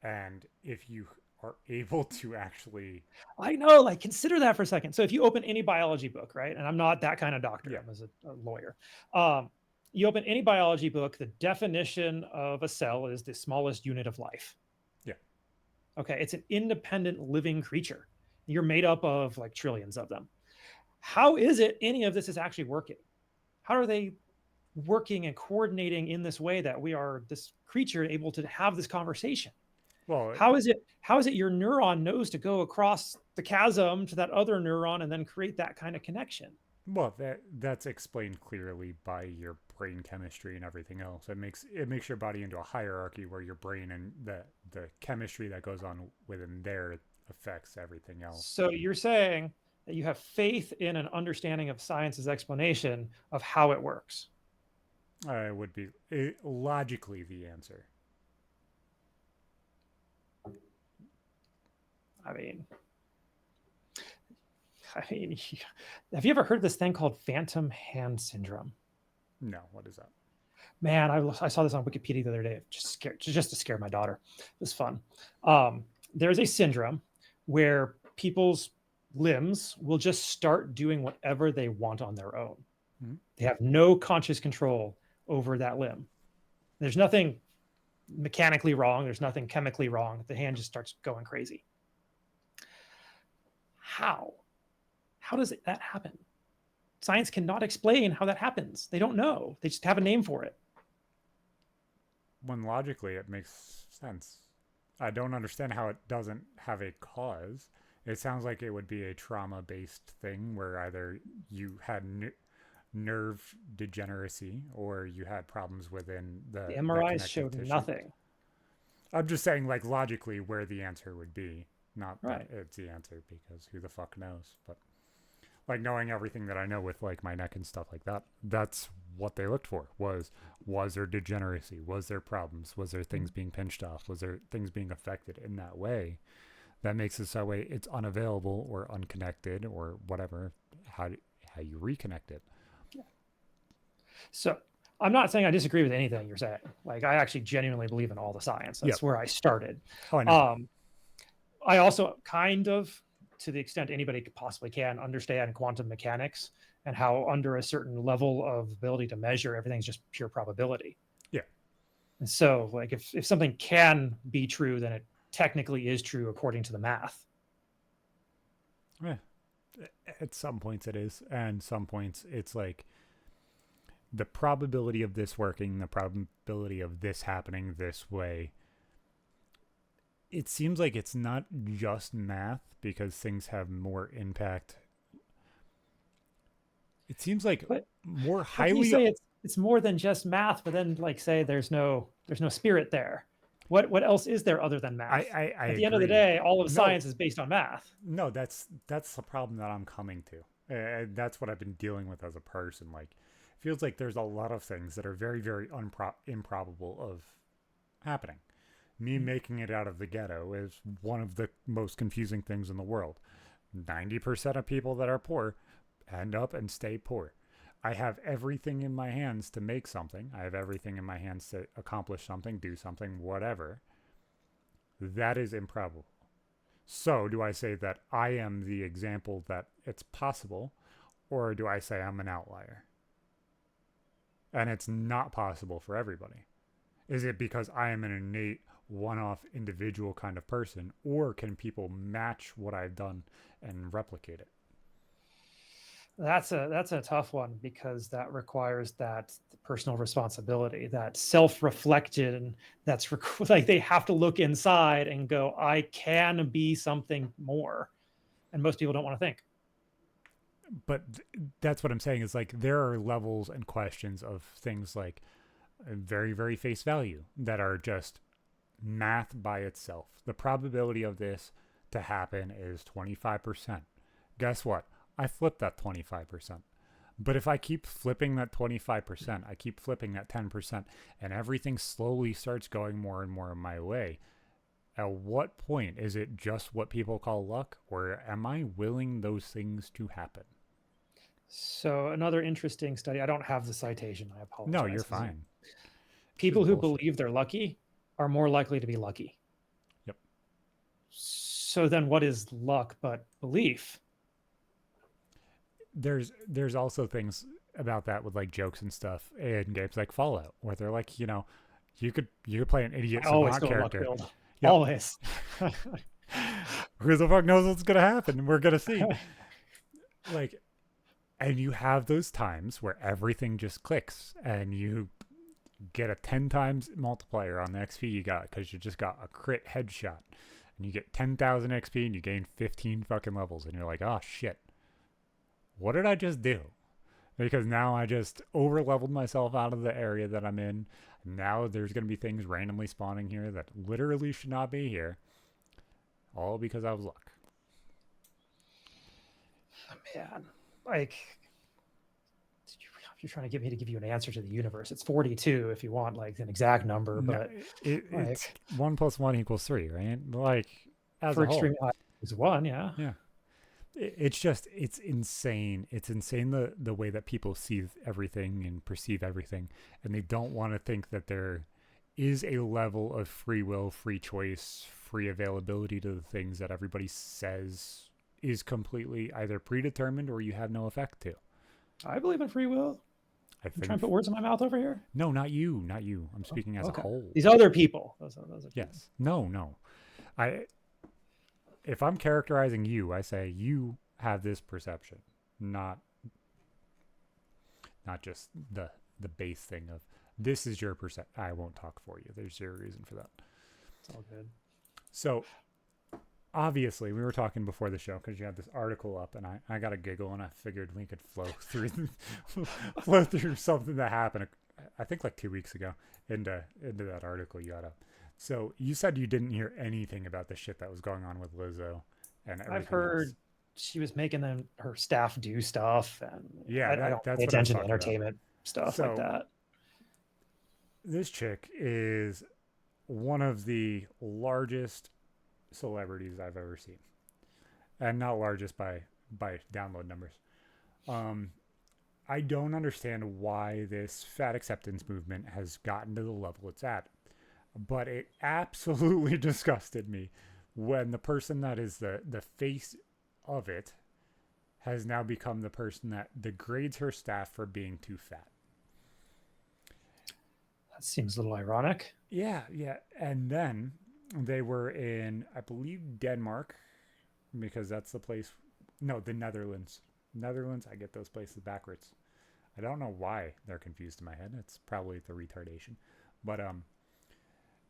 [SPEAKER 2] and if you are able to actually...
[SPEAKER 3] I know, like consider that for a second. So if you open any biology book, right? And I'm not that kind of doctor,
[SPEAKER 2] yeah.
[SPEAKER 3] I'm as a lawyer. You open any biology book, the definition of a cell is the smallest unit of life.
[SPEAKER 2] Yeah.
[SPEAKER 3] Okay. It's an independent living creature. You're made up of like trillions of them. How is it any of this is actually working? How are they working and coordinating in this way that we are this creature able to have this conversation?
[SPEAKER 2] Well,
[SPEAKER 3] how is it your neuron knows to go across the chasm to that other neuron and then create that kind of connection?
[SPEAKER 2] Well, that's explained clearly by your brain chemistry and everything else. It makes your body into a hierarchy where your brain and the chemistry that goes on within there affects everything else.
[SPEAKER 3] So you're saying that you have faith in an understanding of science's explanation of how it works?
[SPEAKER 2] It would be logically the answer.
[SPEAKER 3] I mean, have you ever heard this thing called phantom hand syndrome?
[SPEAKER 2] No, what is that?
[SPEAKER 3] Man, I saw this on Wikipedia the other day. Just to scare my daughter. It was fun. There's a syndrome where people's limbs will just start doing whatever they want on their own. They have no conscious control over that limb. There's nothing mechanically wrong. There's nothing chemically wrong. The hand just starts going crazy. How? How does that happen? Science cannot explain how that happens. They don't know. They just have a name for it.
[SPEAKER 2] When logically it makes sense. I don't understand how it doesn't have a cause. It sounds like it would be a trauma-based thing where either you had nerve degeneracy or you had problems within the
[SPEAKER 3] MRIs showed
[SPEAKER 2] tissue.
[SPEAKER 3] nothing.
[SPEAKER 2] I'm just saying, like, logically where the answer would be. Not
[SPEAKER 3] right.
[SPEAKER 2] that it's the answer, because who the fuck knows. But like, knowing everything that I know with like my neck and stuff like that, that's what they looked for. Was there degeneracy? Was there problems? Was there things being pinched off? Was there things being affected in that way? That makes it so way it's unavailable or unconnected or whatever. How you reconnect it.
[SPEAKER 3] Yeah. So I'm not saying I disagree with anything you're saying. Like, I actually genuinely believe in all the science. That's where I started.
[SPEAKER 2] Oh, I know.
[SPEAKER 3] I also kind of, to the extent anybody possibly can, understand quantum mechanics and how under a certain level of ability to measure, everything's just pure probability.
[SPEAKER 2] Yeah.
[SPEAKER 3] And so, like, if something can be true, then it technically is true according to the math.
[SPEAKER 2] Yeah. At some points it is, and some points it's like the probability of this working, the probability of this happening this way. It seems like it's not just math, because things have more impact. It seems like more highly.
[SPEAKER 3] How can you say it's more than just math, but then, like, say there's no spirit there? What else is there other than math? At the end of the day, all of science is based on math.
[SPEAKER 2] No, that's the problem that I'm coming to. That's what I've been dealing with as a person. Like, it feels like there's a lot of things that are very, very improbable of happening. Me making it out of the ghetto is one of the most confusing things in the world. 90% of people that are poor end up and stay poor. I have everything in my hands to make something. I have everything in my hands to accomplish something, do something, whatever. That is improbable. So do I say that I am the example that it's possible, or do I say I'm an outlier? And it's not possible for everybody. Is it because I am an innate one-off individual kind of person, or can people match what I've done and replicate it?
[SPEAKER 3] That's a tough one, because that requires that personal responsibility, that self-reflection. That's like, they have to look inside and go, I can be something more. And most people don't want to think.
[SPEAKER 2] But that's what I'm saying, is like, there are levels and questions of things like very, very face value that are just math by itself. The probability of this to happen is 25%. Guess what? I flipped that 25%. But if I keep flipping that 25%, I keep flipping that 10%, and everything slowly starts going more and more my way, at what point is it just what people call luck, or am I willing those things to happen?
[SPEAKER 3] So another interesting study, I don't have the citation, I apologize.
[SPEAKER 2] No, you're fine.
[SPEAKER 3] People who believe they're lucky are more likely to be lucky.
[SPEAKER 2] Yep.
[SPEAKER 3] So then what is luck but belief?
[SPEAKER 2] There's also things about that with like jokes and stuff in games like Fallout, where they're like, you know, you could play an idiot savant character.
[SPEAKER 3] Yep. Always.
[SPEAKER 2] Who the fuck knows what's gonna happen? We're gonna see. Like, and you have those times where everything just clicks and you get a 10 times multiplier on the XP you got because you just got a crit headshot, and you get 10,000 XP and you gain 15 fucking levels, and you're like, oh shit, what did I just do? Because now I just over leveled myself out of the area that I'm in. Now there's going to be things randomly spawning here that literally should not be here, all because I was luck.
[SPEAKER 3] Man, like, if you're trying to get me to give you an answer to the universe, it's 42 if you want like an exact number. But
[SPEAKER 2] it's 1 + 1 = 3, right? Like, as
[SPEAKER 3] for
[SPEAKER 2] a whole,
[SPEAKER 3] extreme is 1, yeah.
[SPEAKER 2] It's just, it's insane. It's insane the way that people see everything and perceive everything, and they don't want to think that there is a level of free will, free choice, free availability to the things that everybody says is completely either predetermined or you have no effect to.
[SPEAKER 3] I believe in free will.
[SPEAKER 2] I
[SPEAKER 3] You trying
[SPEAKER 2] think
[SPEAKER 3] to put words in my mouth over here?
[SPEAKER 2] no, not you, not you. I'm speaking as a
[SPEAKER 3] Okay.
[SPEAKER 2] whole.
[SPEAKER 3] These other people. Those are people.
[SPEAKER 2] Yes. No. I if I'm characterizing you, I say you have this perception, not just the base thing of this is your perception. I won't talk for you. There's zero reason for that.
[SPEAKER 3] It's all good.
[SPEAKER 2] So obviously we were talking before the show because you had this article up, and I got a giggle, and I figured we could flow through flow through something that happened I think like 2 weeks ago into that article you got up. So you said you didn't hear anything about the shit that was going on with Lizzo and everything
[SPEAKER 3] I've heard
[SPEAKER 2] else.
[SPEAKER 3] she was making her staff do stuff, and
[SPEAKER 2] Yeah,
[SPEAKER 3] I don't
[SPEAKER 2] that's
[SPEAKER 3] pay
[SPEAKER 2] what I was
[SPEAKER 3] attention to
[SPEAKER 2] talking about.
[SPEAKER 3] entertainment stuff
[SPEAKER 2] So
[SPEAKER 3] like that.
[SPEAKER 2] this chick is one of the largest celebrities I've ever seen, and not largest by download numbers. I don't understand why this fat acceptance movement has gotten to the level it's at, but it absolutely disgusted me when the person that is the face of it has now become the person that degrades her staff for being too fat.
[SPEAKER 3] That seems a little ironic.
[SPEAKER 2] Yeah. And then they were in, I believe, Denmark, because that's the place. No, the Netherlands. Netherlands, I get those places backwards. I don't know why they're confused in my head. It's probably the retardation. But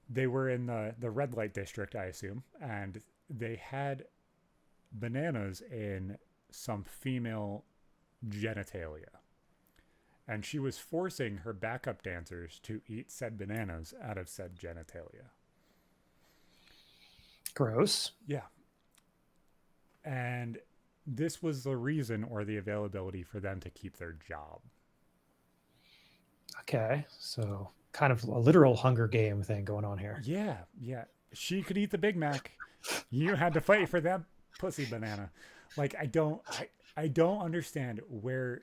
[SPEAKER 2] they were in the red light district, I assume, and they had bananas in some female genitalia. And she was forcing her backup dancers to eat said bananas out of said genitalia.
[SPEAKER 3] Gross.
[SPEAKER 2] Yeah. And this was the reason or the availability for them to keep their job.
[SPEAKER 3] Okay, so kind of a literal Hunger Game thing going on here.
[SPEAKER 2] Yeah. She could eat the Big Mac. You had to fight for that pussy banana. Like I don't understand where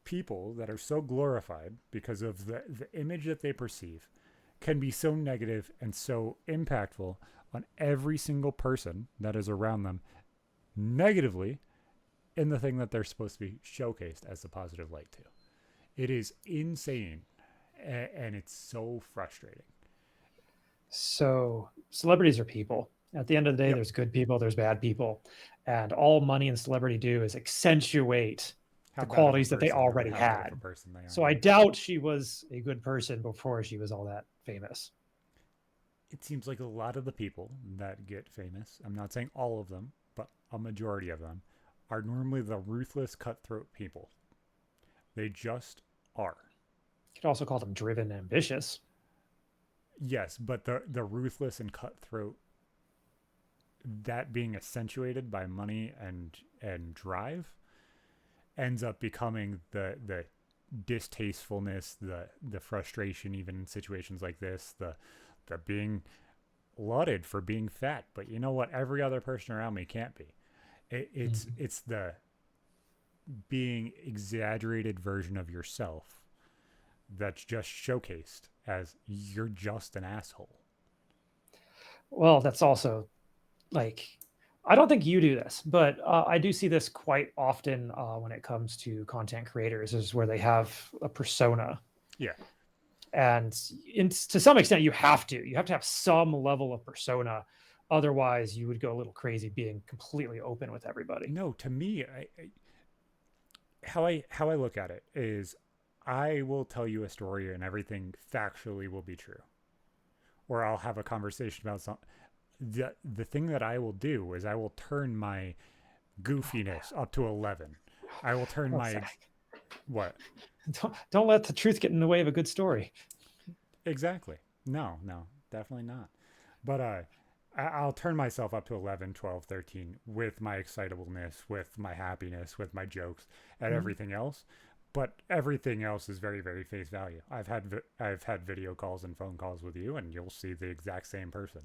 [SPEAKER 2] people that are so glorified because of the image that they perceive can be so negative and so impactful on every single person that is around them negatively in the thing that they're supposed to be showcased as the positive light to. It is insane, and it's so frustrating.
[SPEAKER 3] So celebrities are people. At the end of the day, there's good people, there's bad people, and all money and celebrity do is accentuate the qualities that they already had. So I doubt she was a good person before she was all that famous.
[SPEAKER 2] It seems like a lot of the people that get famous, I'm not saying all of them, but a majority of them, are normally the ruthless, cutthroat people. They just are.
[SPEAKER 3] You could also call them driven, ambitious.
[SPEAKER 2] Yes, but the ruthless and cutthroat, that being accentuated by money and drive, ends up becoming the distastefulness, the frustration, even in situations like this, the being lauded for being fat. But you know what? Every other person around me can't be. It's the being exaggerated version of yourself that's just showcased as you're just an asshole.
[SPEAKER 3] Well, that's also like, I don't think you do this, but I do see this quite often when it comes to content creators, is where they have a persona.
[SPEAKER 2] Yeah.
[SPEAKER 3] And to some extent, you have to have some level of persona. Otherwise, you would go a little crazy being completely open with everybody.
[SPEAKER 2] No, to me, how I look at it is, I will tell you a story and everything factually will be true, or I'll have a conversation about something. The thing that I will do is I will turn my goofiness up to 11. I will turn my what?
[SPEAKER 3] Don't let the truth get in the way of a good story.
[SPEAKER 2] Exactly. No, definitely not. But I'll turn myself up to 11, 12, 13 with my excitableness, with my happiness, with my jokes, and everything else. But everything else is very, very face value. I've had video calls and phone calls with you, and you'll see the exact same person,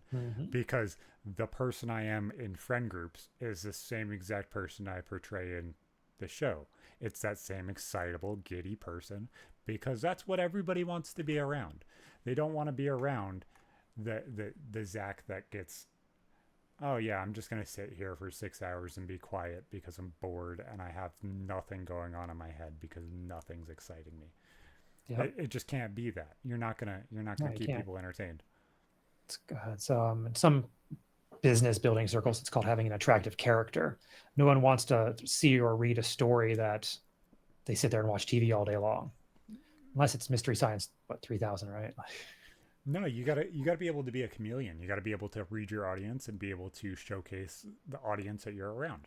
[SPEAKER 2] because the person I am in friend groups is the same exact person I portray in the show. It's that same excitable, giddy person, because that's what everybody wants to be around. They don't want to be around the Zach that gets oh yeah, I'm just gonna sit here for 6 hours and be quiet because I'm bored and I have nothing going on in my head because nothing's exciting me.
[SPEAKER 3] Yep.
[SPEAKER 2] It just can't be that. You're not gonna
[SPEAKER 3] No, you
[SPEAKER 2] keep
[SPEAKER 3] can't.
[SPEAKER 2] people entertained.
[SPEAKER 3] In some business building circles, it's called having an attractive character. No one wants to see or read a story that they sit there and watch TV all day long, unless it's Mystery Science, 3000, right?
[SPEAKER 2] No, you gotta be able to be a chameleon. You gotta be able to read your audience and be able to showcase the audience that you're around.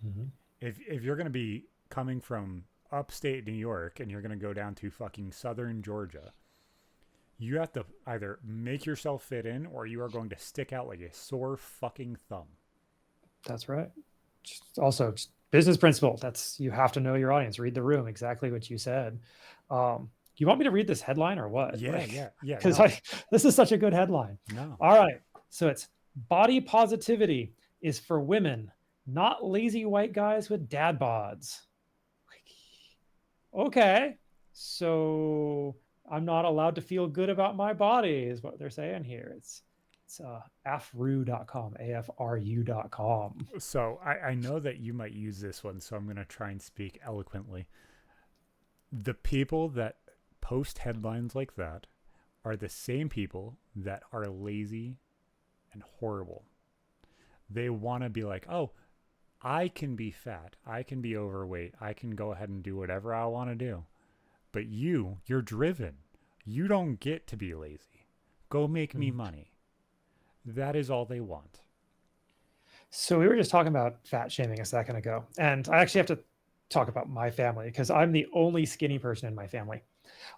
[SPEAKER 3] Mm-hmm.
[SPEAKER 2] If you're gonna be coming from upstate New York and you're gonna go down to fucking southern Georgia, you have to either make yourself fit in or you are going to stick out like a sore fucking thumb.
[SPEAKER 3] That's right. Just business principle. That's you have to know your audience. Read the room. Exactly what you said. You want me to read this headline or what?
[SPEAKER 2] Yeah.
[SPEAKER 3] Because
[SPEAKER 2] No,
[SPEAKER 3] this is such a good headline.
[SPEAKER 2] no.
[SPEAKER 3] All right. So it's body positivity is for women, not lazy white guys with dad bods. Okay. So I'm not allowed to feel good about my body, is what they're saying here. It's afru.com, afru.com.
[SPEAKER 2] So I know that you might use this one, so I'm gonna try and speak eloquently. The people that post headlines like that are the same people that are lazy and horrible. They want to be like, oh, I can be fat, I can be overweight, I can go ahead and do whatever I want to do. But you're driven. You don't get to be lazy. Go make me money. That is all they want.
[SPEAKER 3] So we were just talking about fat shaming a second ago, and I actually have to talk about my family because I'm the only skinny person in my family.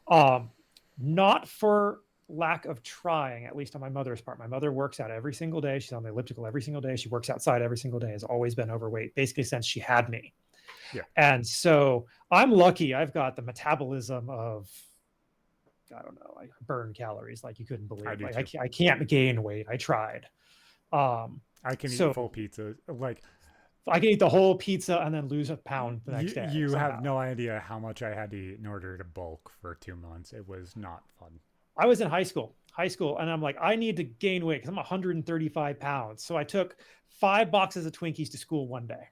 [SPEAKER 3] Um, Not for lack of trying, at least on my mother's part. My mother works out every single day. She's on the elliptical every single day. She works outside every single day, has always been overweight, basically since she had me.
[SPEAKER 2] Yeah.
[SPEAKER 3] And so I'm lucky. I've got the metabolism of, I don't know, I burn calories like you couldn't believe.
[SPEAKER 2] I do
[SPEAKER 3] Like
[SPEAKER 2] too.
[SPEAKER 3] I can't gain weight. I tried.
[SPEAKER 2] I can
[SPEAKER 3] So
[SPEAKER 2] eat full pizza. Like
[SPEAKER 3] I can eat the whole pizza and then lose a pound the next day.
[SPEAKER 2] you
[SPEAKER 3] Somehow.
[SPEAKER 2] have no idea how much I had to eat in order to bulk for 2 months. It was not fun.
[SPEAKER 3] I was in high school, and I'm like, I need to gain weight because I'm 135 pounds. So I took 5 boxes of Twinkies to school one day.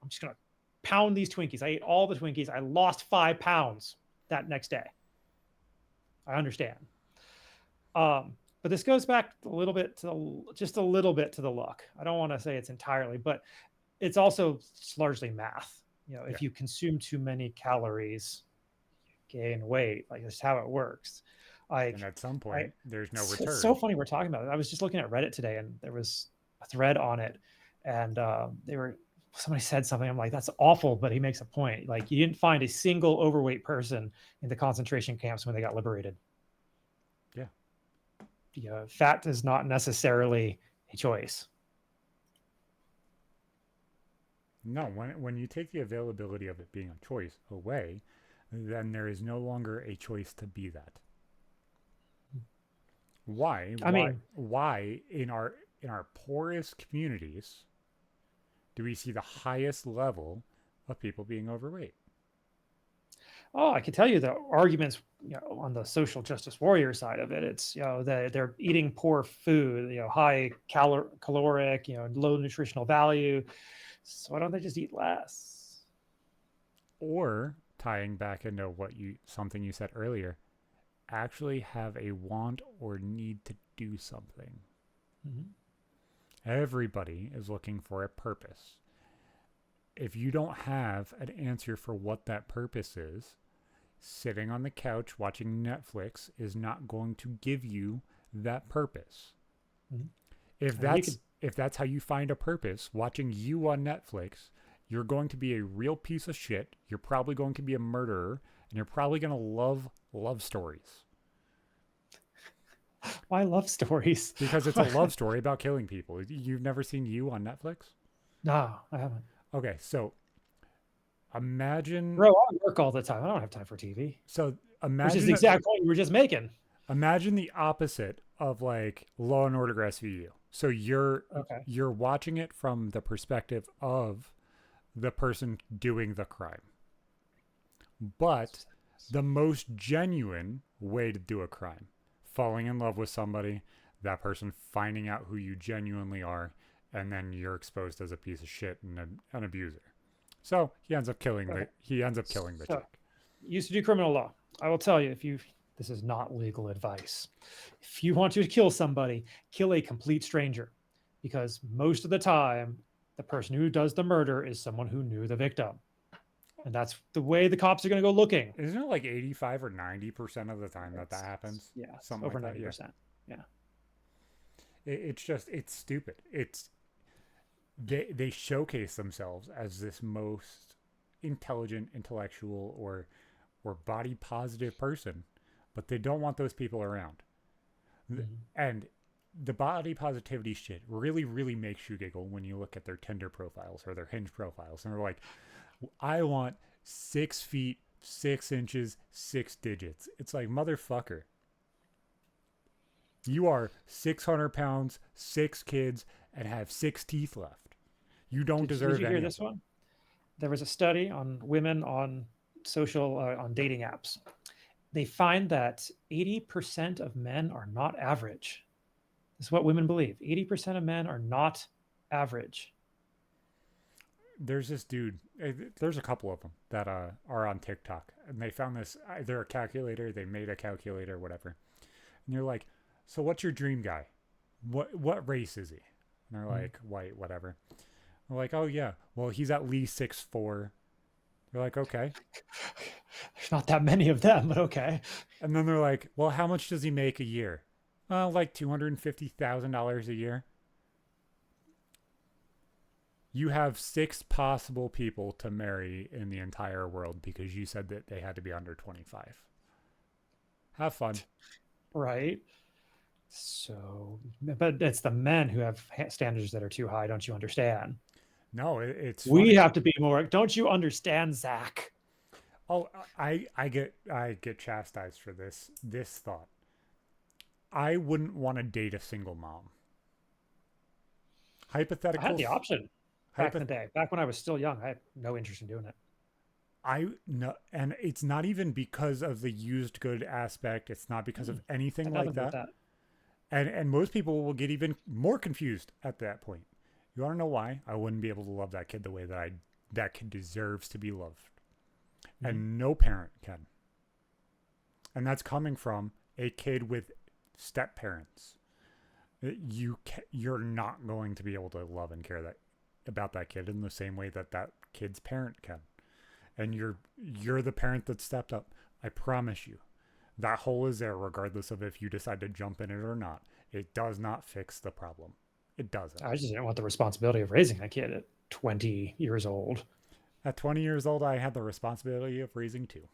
[SPEAKER 3] I'm just going to pound these Twinkies. I ate all the Twinkies. I lost 5 pounds that next day. I understand. But this goes back a little bit to just a little bit to the luck. I don't want to say it's entirely, but it's also largely math. If you consume too many calories, you gain weight. Like that's how it works.
[SPEAKER 2] And at some point, there's no return.
[SPEAKER 3] It's so funny we're talking about it. I was just looking at Reddit today, and there was a thread on it, and somebody said something. I'm like, that's awful, but he makes a point. Like, you didn't find a single overweight person in the concentration camps when they got liberated.
[SPEAKER 2] Yeah.
[SPEAKER 3] Fat is not necessarily a choice.
[SPEAKER 2] No, when you take the availability of it being a choice away, then there is no longer a choice to be that. Why? Why in our poorest communities do we see the highest level of people being overweight?
[SPEAKER 3] Oh, I can tell you the arguments, on the social justice warrior side of it. It's, they're eating poor food, high caloric, low nutritional value. So why don't they just eat less?
[SPEAKER 2] Or tying back into something you said earlier, actually have a want or need to do something.
[SPEAKER 3] Mm-hmm.
[SPEAKER 2] Everybody is looking for a purpose. If you don't have an answer for what that purpose is, sitting on the couch watching Netflix is not going to give you that purpose. Mm-hmm. If that's how you find a purpose, watching you on Netflix, you're going to be a real piece of shit. You're probably going to be a murderer, and you're probably going to love stories.
[SPEAKER 3] Why love stories?
[SPEAKER 2] Because it's a love story about killing people. You've never seen You on Netflix?
[SPEAKER 3] No, I haven't.
[SPEAKER 2] Okay, so imagine...
[SPEAKER 3] Bro, I work all the time. I don't have time for TV.
[SPEAKER 2] So imagine...
[SPEAKER 3] Which is the exact point you were just making.
[SPEAKER 2] Imagine the opposite of like Law and Order SVU. So you're watching it from the perspective of the person doing the crime. But the most genuine way to do a crime, falling in love with somebody, that person finding out who you genuinely are, and then you're exposed as a piece of shit and an abuser. So he ends up killing
[SPEAKER 3] Okay.
[SPEAKER 2] the
[SPEAKER 3] So,
[SPEAKER 2] chick.
[SPEAKER 3] used to do criminal law. I will tell you, this is not legal advice. If you want to kill somebody, kill a complete stranger, because most of the time, the person who does the murder is someone who knew the victim, and that's the way the cops are going to go looking.
[SPEAKER 2] Isn't it like 85 or 90% of the time that happens?
[SPEAKER 3] Yeah, it's
[SPEAKER 2] Something
[SPEAKER 3] over
[SPEAKER 2] like that. Yeah.
[SPEAKER 3] 90%. Yeah.
[SPEAKER 2] It's stupid. They showcase themselves as this most intelligent, intellectual, or body positive person, but they don't want those people around.
[SPEAKER 3] Mhm.
[SPEAKER 2] And the body positivity shit really, really makes you giggle when you look at their Tinder profiles or their Hinge profiles, and they're like, "I want 6 feet, 6 inches, 6 digits." It's like, motherfucker, you are 600 pounds, 6 kids, and have 6 teeth left. You don't
[SPEAKER 3] Did
[SPEAKER 2] deserve
[SPEAKER 3] you hear
[SPEAKER 2] any of
[SPEAKER 3] this
[SPEAKER 2] them.
[SPEAKER 3] one? There was a study on women on on dating apps. They find that 80% of men are not average. This is what women believe. 80% of men are not average.
[SPEAKER 2] There's this dude. There's a couple of them that are on TikTok, and they found this. They're a calculator. They made a calculator, whatever. And you're like, "So what's your dream guy? What race is he?" And they're
[SPEAKER 3] Mm.
[SPEAKER 2] like, "White, whatever." They're like, "Oh yeah, well he's at least 6'4". They're like, "Okay."
[SPEAKER 3] There's not that many of them, but okay.
[SPEAKER 2] And then they're like, "Well, how much does he make a year?" Like $250,000 a year. You have 6 possible people to marry in the entire world because you said that they had to be under 25. Have fun.
[SPEAKER 3] Right. So, but it's the men who have standards that are too high. Don't you understand?
[SPEAKER 2] No, it's
[SPEAKER 3] We
[SPEAKER 2] funny.
[SPEAKER 3] have to be more. Don't you understand, Zach?
[SPEAKER 2] Oh, I get chastised for this thought. I wouldn't want to date a single mom.
[SPEAKER 3] I had
[SPEAKER 2] Hypothetical.
[SPEAKER 3] the option back in
[SPEAKER 2] Hypoth-
[SPEAKER 3] the day. Back when I was still young, I had no interest in doing it.
[SPEAKER 2] I no, and it's not even because of the used good aspect. It's not because of anything
[SPEAKER 3] Had
[SPEAKER 2] like
[SPEAKER 3] nothing to do with
[SPEAKER 2] that.
[SPEAKER 3] that.
[SPEAKER 2] And most people will get even more confused at that point. You want to know why? I wouldn't be able to love that kid the way that kid deserves to be loved,
[SPEAKER 3] Mhm.
[SPEAKER 2] and no parent can. And that's coming from a kid with step parents. You're not going to be able to love and care that about that kid in the same way that that kid's parent can. And you're the parent that stepped up. I promise you. That hole is there regardless of if you decide to jump in it or not. It does not fix the problem. It doesn't.
[SPEAKER 3] I just didn't want the responsibility of raising a kid at 20 years old.
[SPEAKER 2] At 20 years old, I had the responsibility of raising two.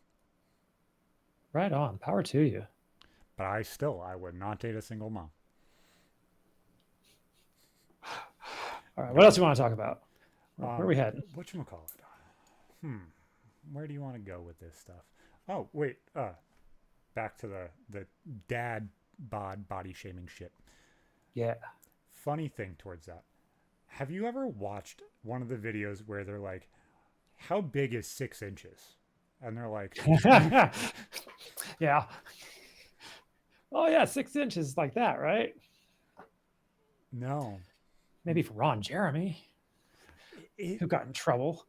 [SPEAKER 3] Right on. Power to you.
[SPEAKER 2] But I would not date a single mom.
[SPEAKER 3] All right. What
[SPEAKER 2] Nope.
[SPEAKER 3] else do you want to talk about? Where are we heading?
[SPEAKER 2] Whatchamacallit? Where do you want to go with this stuff? Oh, wait. Back to the dad body shaming shit.
[SPEAKER 3] Yeah.
[SPEAKER 2] Funny thing towards that. Have you ever watched one of the videos where they're like, how big is 6 inches? And they're like,
[SPEAKER 3] Yeah. Oh, yeah. 6 inches like that, right?
[SPEAKER 2] no.
[SPEAKER 3] Maybe for Ron Jeremy,
[SPEAKER 2] It
[SPEAKER 3] who got in trouble.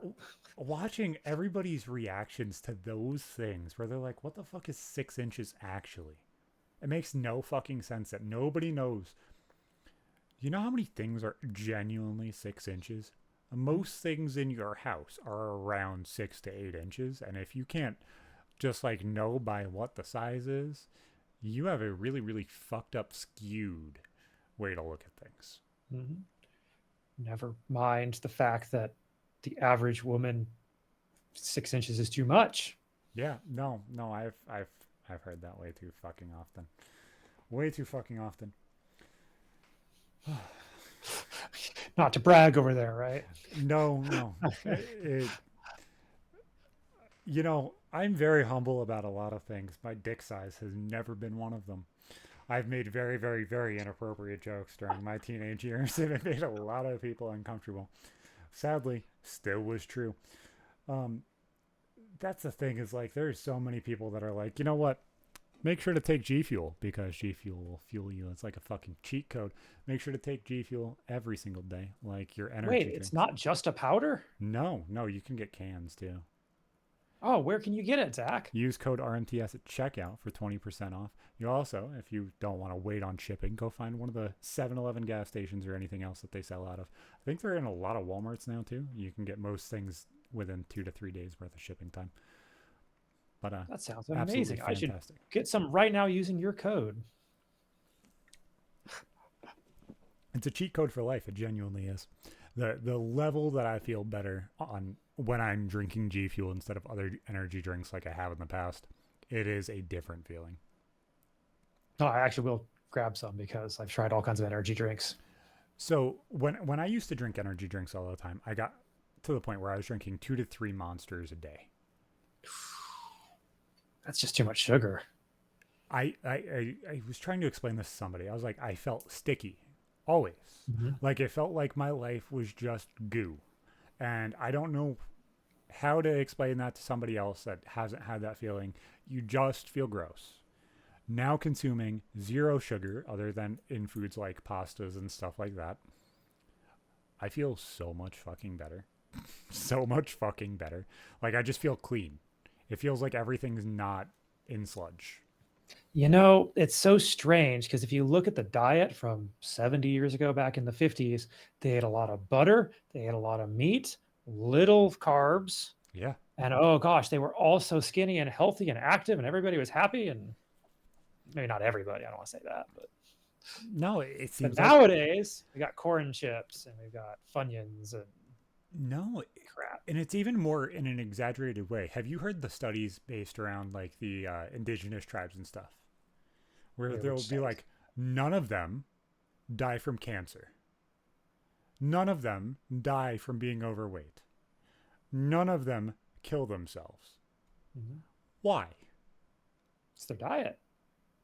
[SPEAKER 2] Watching everybody's reactions to those things where they're like, what the fuck is 6 inches actually? It makes no fucking sense that nobody knows. You know how many things are genuinely 6 inches? Most things in your house are around 6 to 8 inches, and if you can't just like know by what the size is, you have a really, really fucked up, skewed way to look at things.
[SPEAKER 3] Mm-hmm. Never mind the fact that the average woman 6 inches is too much.
[SPEAKER 2] Yeah, no, I've heard that way too fucking often. Way too fucking often.
[SPEAKER 3] Not to brag over there, right?
[SPEAKER 2] No. I'm very humble about a lot of things. My dick size has never been one of them. I've made very, very, very inappropriate jokes during my teenage years, and it made a lot of people uncomfortable. Sadly, still was true. That's the thing is like there's so many people that are like, you know what? Make sure to take Gfuel because Gfuel will fuel you. It's like a fucking cheat code. Make sure to take Gfuel every single day, like your energy
[SPEAKER 3] Wait, it's
[SPEAKER 2] drinks.
[SPEAKER 3] not just a powder?
[SPEAKER 2] No, you can get cans too.
[SPEAKER 3] Oh, where can you get it, Zach?
[SPEAKER 2] Use code RMTS at checkout for 20% off. You also, if you don't want to wait on shipping, go find one of the 7-Eleven gas stations or anything else that they sell out of. I think they're in a lot of Walmarts now too. You can get most things within 2 to 3 days worth of shipping time. But
[SPEAKER 3] That sounds
[SPEAKER 2] absolutely
[SPEAKER 3] amazing. I should
[SPEAKER 2] fantastic.
[SPEAKER 3] get some right now using your code.
[SPEAKER 2] It's a cheat code for life. It genuinely is. The level that I feel better on when I'm drinking G Fuel instead of other energy drinks like I have in the past, it is a different feeling.
[SPEAKER 3] No, I actually will grab some because I've tried all kinds of energy drinks.
[SPEAKER 2] So when I used to drink energy drinks all the time, I got to the point where I was drinking 2 to 3 Monsters a day.
[SPEAKER 3] That's just too much sugar.
[SPEAKER 2] I was trying to explain this to somebody. I was like, I felt sticky always.
[SPEAKER 3] Mm-hmm.
[SPEAKER 2] Like it felt like my life was just goo. And I don't know how to explain that to somebody else that hasn't had that feeling. You just feel gross. Now consuming 0 sugar other than in foods like pastas and stuff like that, I feel so much fucking better. So much fucking better. Like I just feel clean. It feels like everything's not in sludge.
[SPEAKER 3] You know, it's so strange because if you look at the diet from 70 years ago, back in the 50s, they ate a lot of butter, they ate a lot of meat, little carbs,
[SPEAKER 2] Yeah.
[SPEAKER 3] and oh gosh, they were all so skinny and healthy and active, and everybody was happy. And maybe not everybody, I don't want to say that, but
[SPEAKER 2] No, it seems like
[SPEAKER 3] nowadays we got corn chips and we've got Funyuns and
[SPEAKER 2] no,
[SPEAKER 3] crap.
[SPEAKER 2] and it's even more in an exaggerated way. Have you heard the studies based around like the indigenous tribes and stuff, where
[SPEAKER 3] Yeah,
[SPEAKER 2] there'll
[SPEAKER 3] which
[SPEAKER 2] be
[SPEAKER 3] studies?
[SPEAKER 2] like none of them die from cancer, none of them die from being overweight, none of them kill themselves.
[SPEAKER 3] Mhm.
[SPEAKER 2] Why?
[SPEAKER 3] It's their diet.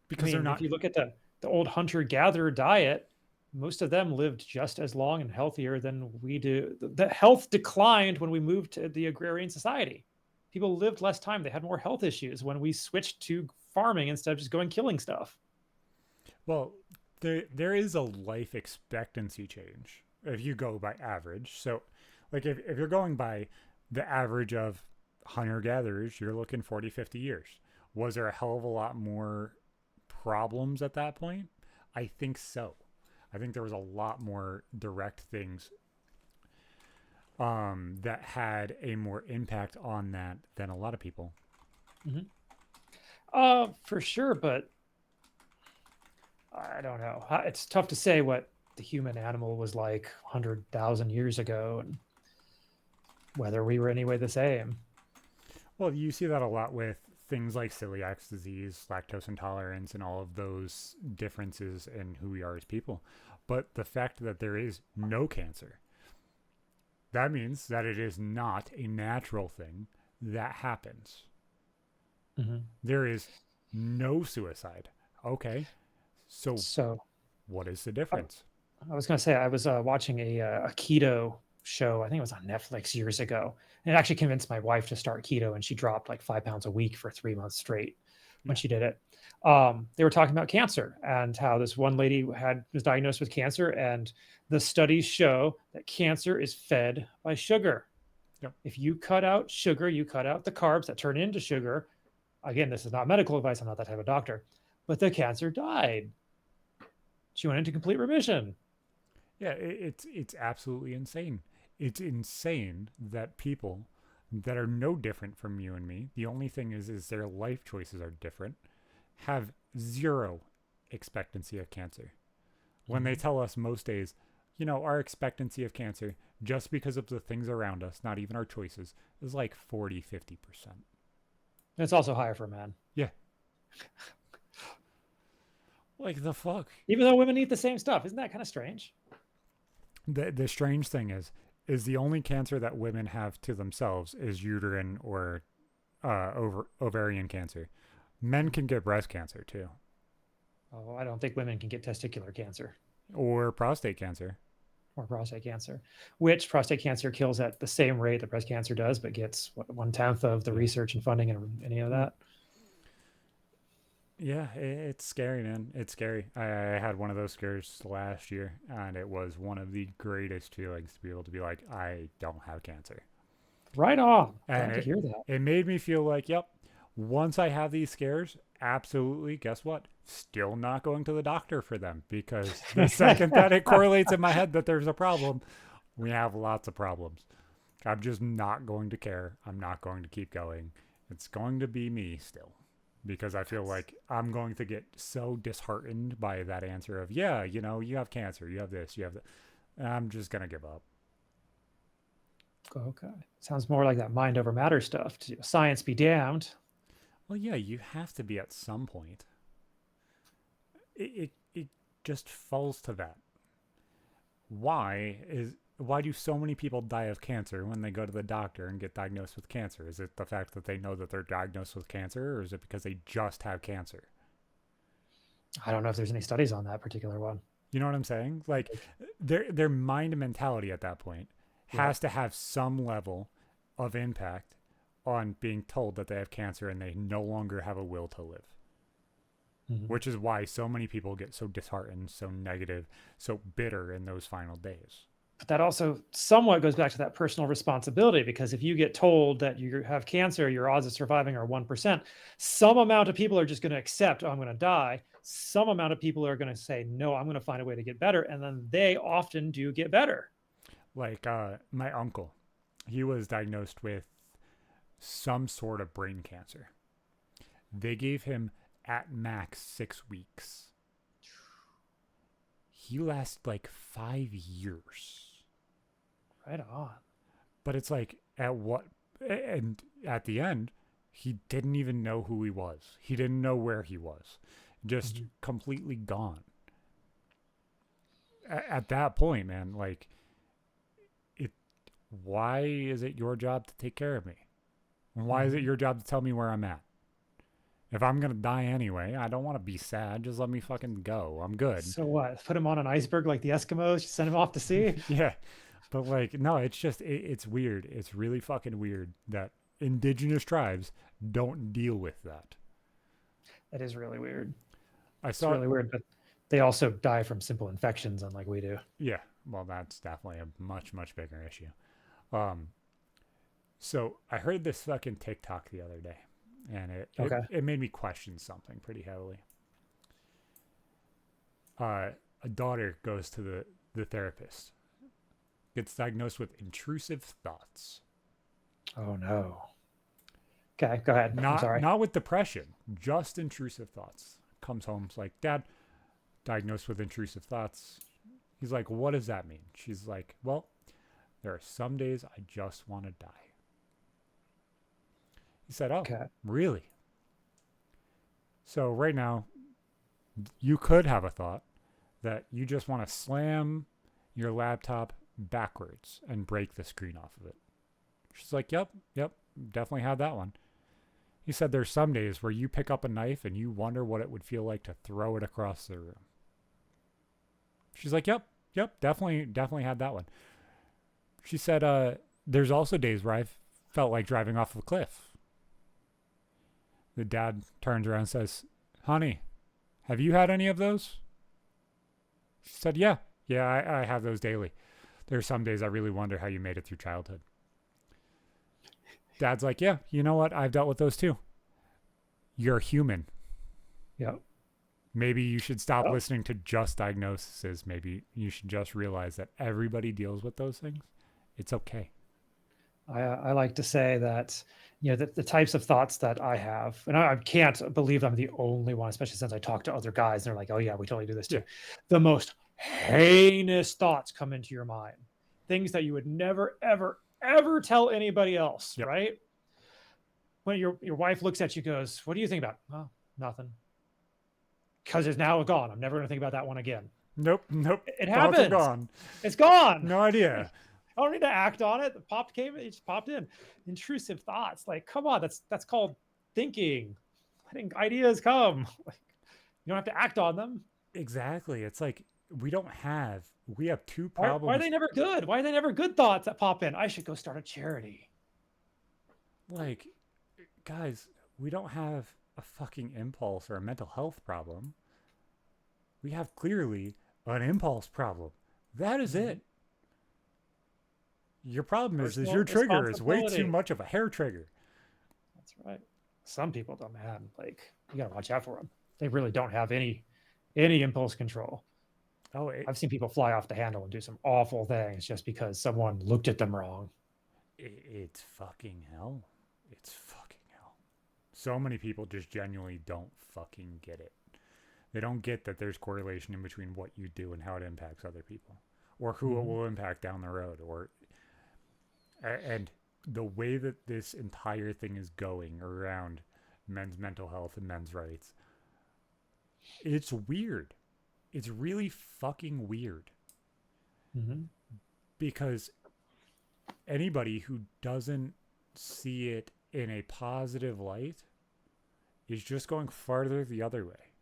[SPEAKER 2] Because they're
[SPEAKER 3] If
[SPEAKER 2] not.
[SPEAKER 3] you look at the old hunter-gatherer diet, most of them lived just as long and healthier than we do. The health declined when we moved to the agrarian society. People lived less time. They had more health issues when we switched to farming instead of just going killing stuff.
[SPEAKER 2] Well, there is a life expectancy change if you go by average. So, like if you're going by the average of hunter gatherers, you're looking 40, 50 years. Was there a hell of a lot more problems at that point? I think so. I think there was a lot more direct things that had a more impact on that than a lot of people.
[SPEAKER 3] For sure, but I don't know. It's tough to say what the human animal was like 100,000 years ago and whether we were anyway the same.
[SPEAKER 2] Well, you see that a lot with things like celiac disease, lactose intolerance, and all of those differences in who we are as people. But the fact that there is no cancer, that means that it is not a natural thing that happens.
[SPEAKER 3] Mm-hmm.
[SPEAKER 2] There is no suicide. Okay, so
[SPEAKER 3] So
[SPEAKER 2] what is the difference?
[SPEAKER 3] I was going to say, I was watching a keto show. I think it was on Netflix years ago. And it actually convinced my wife to start keto, and she dropped like 5 pounds a week for 3 months straight when she did it. They were talking about cancer and how this one lady was diagnosed with cancer, and the studies show that cancer is fed by sugar.
[SPEAKER 2] Yep.
[SPEAKER 3] If you cut out sugar, you cut out the carbs that turn into sugar. Again, this is not medical advice. I'm not that type of doctor, but the cancer died. She went into complete remission.
[SPEAKER 2] Yeah, it's absolutely insane. It's insane that people that are no different from you and me, the only thing is their life choices are different, have 0 expectancy of cancer. When they tell us most days, our expectancy of cancer, just because of the things around us, not even our choices, is like 40, 50%.
[SPEAKER 3] It's also higher for men.
[SPEAKER 2] Yeah. Like the fuck?
[SPEAKER 3] Even though women eat the same stuff. Isn't that kind of strange?
[SPEAKER 2] The strange thing is the only cancer that women have to themselves is uterine or ovarian cancer. Men can get breast cancer too,
[SPEAKER 3] Oh, I don't think women can get testicular cancer
[SPEAKER 2] or prostate cancer.
[SPEAKER 3] or prostate cancer, which prostate cancer kills at the same rate that breast cancer does, but gets 1/10 of the research and funding and any of that.
[SPEAKER 2] Yeah, it's scary, man. It's scary. I had one of those scares last year, and it was one of the greatest feelings to be able to be like, I don't have cancer.
[SPEAKER 3] Right on.
[SPEAKER 2] And
[SPEAKER 3] Glad to hear that.
[SPEAKER 2] it made me feel like, yep, once I have these scares, absolutely, guess what? Still not going to the doctor for them, because the second that it correlates in my head that there's a problem, we have lots of problems. I'm just not going to care. I'm not going to keep going. It's going to be me still, because I feel like I'm going to get so disheartened by that answer of, yeah, you have cancer, you have this, you have that. And I'm just going to give up.
[SPEAKER 3] Okay. Sounds more like that mind over matter stuff. Science be damned.
[SPEAKER 2] Well, yeah, you have to be at some point. It just falls to that. Why do so many people die of cancer when they go to the doctor and get diagnosed with cancer? Is it the fact that they know that they're diagnosed with cancer, or is it because they just have cancer?
[SPEAKER 3] I don't know if there's any studies on that particular one.
[SPEAKER 2] You know what I'm saying? Like their mind and mentality at that point
[SPEAKER 3] Yeah.
[SPEAKER 2] has to have some level of impact on being told that they have cancer and they no longer have a will to live.
[SPEAKER 3] Mhm.
[SPEAKER 2] Which is why so many people get so disheartened, so negative, so bitter in those final days.
[SPEAKER 3] But that also somewhat goes back to that personal responsibility, because if you get told that you have cancer, your odds of surviving are 1%, some amount of people are just going to accept, oh, I'm going to die. Some amount of people are going to say, no, I'm going to find a way to get better. And then they often do get better.
[SPEAKER 2] Like my uncle, he was diagnosed with some sort of brain cancer. They gave him at max 6 weeks. He lasted like 5 years.
[SPEAKER 3] Right on.
[SPEAKER 2] But it's like and at the end, he didn't even know who he was. He didn't know where he was. Just completely gone. At that point, man, like why is it your job to take care of me? And why is it your job to tell me where I'm at? If I'm going to die anyway, I don't want to be sad. Just let me fucking go. I'm good.
[SPEAKER 3] So what? Put him on an iceberg like the Eskimos? Just send him off to sea?
[SPEAKER 2] Yeah. But like, no, it's just, it's weird. It's really fucking weird that indigenous tribes don't deal with that.
[SPEAKER 3] That is really weird.
[SPEAKER 2] I
[SPEAKER 3] It's
[SPEAKER 2] saw,
[SPEAKER 3] really weird, but they also die from simple infections, unlike we do.
[SPEAKER 2] yeah, well, that's definitely a much, much bigger issue. Um, so I heard this fucking TikTok the other day, and
[SPEAKER 3] Okay.
[SPEAKER 2] it made me question something pretty heavily. A daughter goes to the therapist, gets diagnosed with intrusive thoughts.
[SPEAKER 3] Oh no. Okay, go ahead. I'm sorry.
[SPEAKER 2] Not with depression, just intrusive thoughts. Comes home, it's like, Dad, diagnosed with intrusive thoughts. He's like, what does that mean? She's like, well, there are some days I just want to die. He said, oh,
[SPEAKER 3] Okay.
[SPEAKER 2] really? So right now, you could have a thought that you just want to slam your laptop backwards and break the screen off of it. She's like, yep, definitely had that one. He said there's some days where you pick up a knife and you wonder what it would feel like to throw it across the room. She's like, yep, definitely had that one. She said, there's also days where I've felt like driving off a cliff. The dad turns around and says, honey, have you had any of those? She said, yeah, I have those daily. There are some days I really wonder how you made it through childhood. Dad's like, yeah, you know what? I've dealt with those too. You're human.
[SPEAKER 3] Yep.
[SPEAKER 2] Maybe you should stop listening to just diagnoses. Maybe you should just realize that everybody deals with those things. It's okay.
[SPEAKER 3] I like to say that, the types of thoughts that I have, and I can't believe I'm the only one, especially since I talk to other guys and they're like, oh yeah, we totally do this too.
[SPEAKER 2] Yeah.
[SPEAKER 3] The most heinous thoughts come into your mind. Things that you would never, ever, ever tell anybody else,
[SPEAKER 2] Yep.
[SPEAKER 3] right? When your wife looks at you, goes, what do you think about? Oh, nothing. Because it's now gone. I'm never going to think about that one again.
[SPEAKER 2] Nope.
[SPEAKER 3] It
[SPEAKER 2] Thoughts
[SPEAKER 3] happens.
[SPEAKER 2] are gone.
[SPEAKER 3] It's gone.
[SPEAKER 2] No idea.
[SPEAKER 3] I don't need to act on it. It just popped in. Intrusive thoughts. Like, come on, that's called thinking. Letting ideas come. Like, you don't have to act on them.
[SPEAKER 2] Exactly. It's like we have two
[SPEAKER 3] Why
[SPEAKER 2] problems.
[SPEAKER 3] are they never good? Why are they never good thoughts that pop in? I should go start a charity.
[SPEAKER 2] Like, guys, we don't have a fucking impulse or a mental health problem. We have clearly an impulse problem. That is
[SPEAKER 3] Mhm.
[SPEAKER 2] it. Your problem is
[SPEAKER 3] Personal
[SPEAKER 2] your trigger is way too
[SPEAKER 3] responsibility.
[SPEAKER 2] much of a hair trigger.
[SPEAKER 3] That's right. Some people, though, man, like you gotta watch out for them. They really don't have any impulse control.
[SPEAKER 2] Oh,
[SPEAKER 3] I've seen people fly off the handle and do some awful things just because someone looked at them wrong.
[SPEAKER 2] it's fucking hell. It's fucking hell. So many people just genuinely don't fucking get it. They don't get that there's correlation in between what you do and how it impacts other people, or who it
[SPEAKER 3] Mhm.
[SPEAKER 2] will impact down the road, and the way that this entire thing is going around men's mental health and men's rights. It's weird. It's really fucking weird
[SPEAKER 3] Mhm.
[SPEAKER 2] because anybody who doesn't see it in a positive light is just going farther the other way.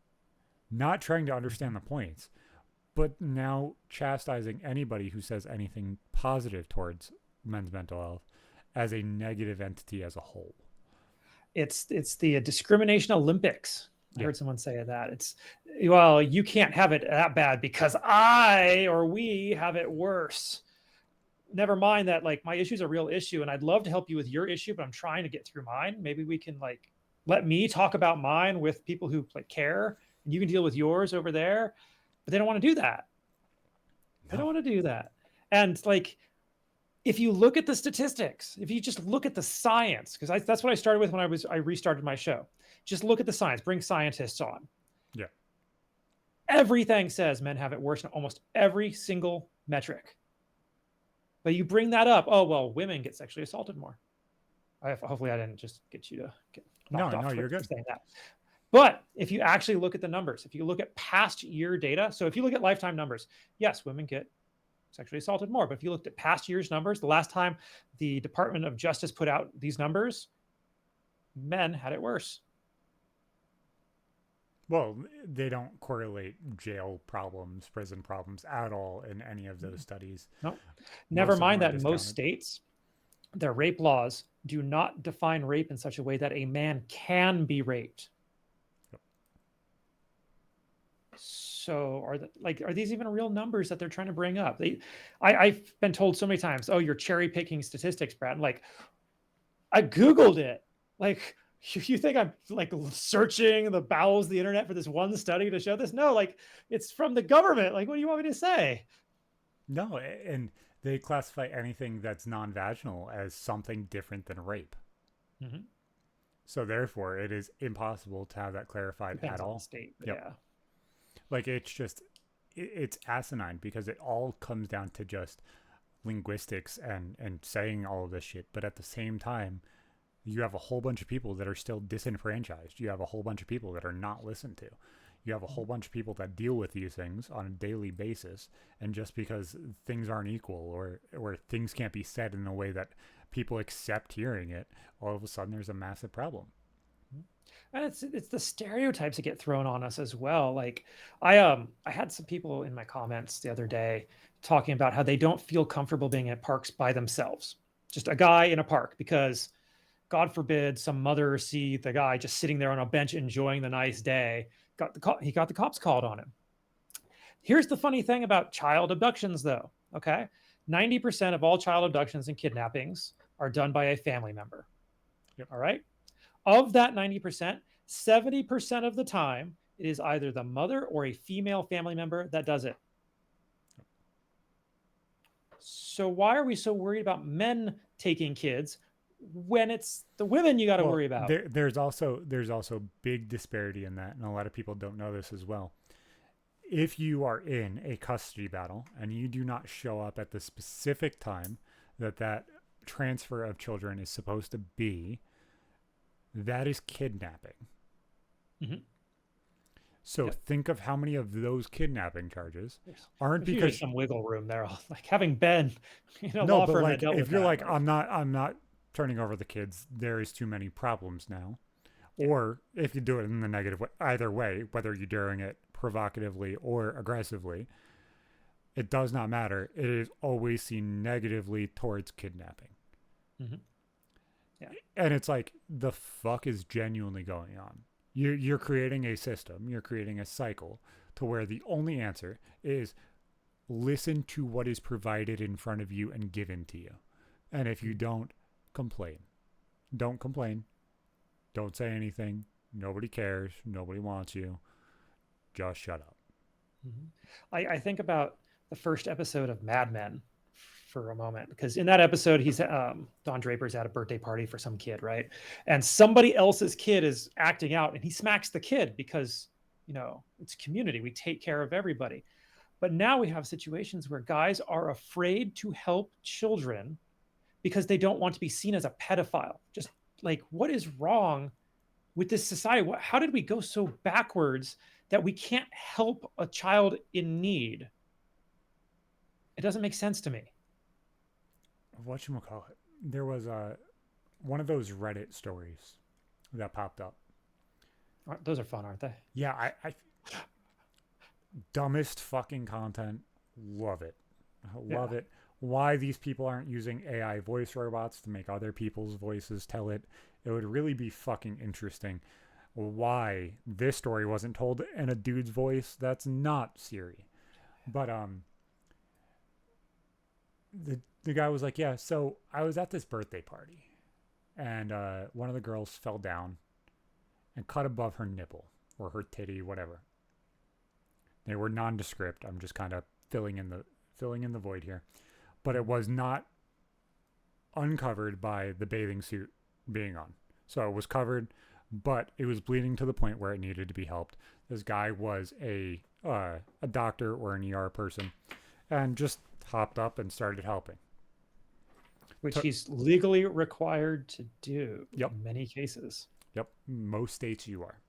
[SPEAKER 2] Not trying to understand the points, but now chastising anybody who says anything positive towards men's mental health as a negative entity as a whole.
[SPEAKER 3] It's the discrimination Olympics. I
[SPEAKER 2] Yeah.
[SPEAKER 3] heard someone say that. It's well, you can't have it that bad because I or we have it worse. Never mind that like my issue is a real issue and I'd love to help you with your issue, but I'm trying to get through mine. Maybe we can like let me talk about mine with people who like care and you can deal with yours over there. But they don't want to do that. They don't
[SPEAKER 2] No.
[SPEAKER 3] want to do that. And like if you look at the statistics, if you just look at the science, because that's what I started with when I restarted my show. Just look at the science, bring scientists on.
[SPEAKER 2] Yeah.
[SPEAKER 3] Everything says men have it worse in almost every single metric. But you bring that up, oh well, women get sexually assaulted more. Hopefully, I didn't just get you to get knocked
[SPEAKER 2] No,
[SPEAKER 3] off
[SPEAKER 2] you're
[SPEAKER 3] Twitter for
[SPEAKER 2] good.
[SPEAKER 3] saying that. But if you actually look at the numbers, if you look at past year data, so if you look at lifetime numbers, yes, women get sexually assaulted more. But if you looked at past year's numbers, the last time the Department of Justice put out these numbers, men had it worse.
[SPEAKER 2] Well, they don't correlate jail problems, prison problems at all in any of those studies.
[SPEAKER 3] No, never
[SPEAKER 2] Most of them
[SPEAKER 3] mind
[SPEAKER 2] are
[SPEAKER 3] that in most
[SPEAKER 2] discounted.
[SPEAKER 3] states, their rape laws do not define rape in such a way that a man can be raped.
[SPEAKER 2] Yep.
[SPEAKER 3] So are these even real numbers that they're trying to bring up? I've been told so many times, oh, you're cherry picking statistics, Brad. Like I Googled it. Like you think I'm like searching the bowels of the internet for this one study to show this? No, like it's from the government. Like, what do you want me to say?
[SPEAKER 2] No, and they classify anything that's non-vaginal as something different than rape.
[SPEAKER 3] Mm-hmm.
[SPEAKER 2] So therefore, it is impossible to have that clarified at
[SPEAKER 3] Depends on the
[SPEAKER 2] all.
[SPEAKER 3] state, but
[SPEAKER 2] Yep.
[SPEAKER 3] yeah.
[SPEAKER 2] Like it's just it's asinine because it all comes down to just linguistics and saying all of this shit, but at the same time, you have a whole bunch of people that are still disenfranchised. You have a whole bunch of people that are not listened to. You have a whole bunch of people that deal with these things on a daily basis, and just because things aren't equal or things can't be said in a way that people accept hearing it, all of a sudden there's a massive problem.
[SPEAKER 3] And it's the stereotypes that get thrown on us as well. Like I had some people in my comments the other day talking about how they don't feel comfortable being at parks by themselves. Just a guy in a park because God forbid some mother see the guy just sitting there on a bench enjoying the nice day. He got the cops called on him. Here's the funny thing about child abductions, though. Okay, 90% of all child abductions and kidnappings are done by a family member.
[SPEAKER 2] Yep.
[SPEAKER 3] All right. Of that 90%, 70% of the time, it is either the mother or a female family member that does it. So why are we so worried about men taking kids when it's the women you got to
[SPEAKER 2] Well,
[SPEAKER 3] worry about?
[SPEAKER 2] there's also big disparity in that, and a lot of people don't know this as well. If you are in a custody battle and you do not show up at the specific time that transfer of children is supposed to be, that is kidnapping.
[SPEAKER 3] Mm-hmm.
[SPEAKER 2] So
[SPEAKER 3] Yep.
[SPEAKER 2] think of how many of those kidnapping charges aren't
[SPEAKER 3] There's usually
[SPEAKER 2] because
[SPEAKER 3] some wiggle room there. Like having been in a
[SPEAKER 2] no,
[SPEAKER 3] law
[SPEAKER 2] but
[SPEAKER 3] firm that
[SPEAKER 2] like
[SPEAKER 3] dealt
[SPEAKER 2] if
[SPEAKER 3] with
[SPEAKER 2] you're
[SPEAKER 3] that.
[SPEAKER 2] like
[SPEAKER 3] Like,
[SPEAKER 2] I'm not turning over the kids, there is too many problems now.
[SPEAKER 3] yeah.
[SPEAKER 2] Or if you do it in the negative way, either way, whether you're doing it provocatively or aggressively, it does not matter. It is always seen negatively towards kidnapping.
[SPEAKER 3] Mm-hmm. Yeah.
[SPEAKER 2] And it's like, the fuck is genuinely going on? You're creating a system, you're creating a cycle to where the only answer is listen to what is provided in front of you and given to you. And if you don't, complain. Don't complain. Don't say anything. Nobody cares. Nobody wants you. Just shut up.
[SPEAKER 3] I think about the first episode of Mad Men for a moment, because in that episode, he's Don Draper's at a birthday party for some kid, right? And somebody else's kid is acting out, and he smacks the kid because, you know, it's community. We take care of everybody. But now we have situations where guys are afraid to help children because they don't want to be seen as a pedophile. Just like, what is wrong with this society? How did we go so backwards that we can't help a child in need? It doesn't make sense to me.
[SPEAKER 2] Whatchamacallit? There was one of those Reddit stories that popped up.
[SPEAKER 3] Those are fun, aren't they?
[SPEAKER 2] Yeah, I dumbest fucking content. Love it. Love it. Why these people aren't using AI voice robots to make other people's voices tell it. It would really be fucking interesting. Why this story wasn't told in a dude's voice that's not Siri. But the guy was like, yeah, so I was at this birthday party and one of the girls fell down and cut above her nipple or her titty, whatever. They were nondescript. I'm just kind of filling in the void here. But it was not uncovered by the bathing suit being on. So it was covered, but it was bleeding to the point where it needed to be helped. This guy was a doctor or an ER person and just hopped up and started helping.
[SPEAKER 3] Which he's legally required to do
[SPEAKER 2] in
[SPEAKER 3] many cases.
[SPEAKER 2] Yep. Most states you are.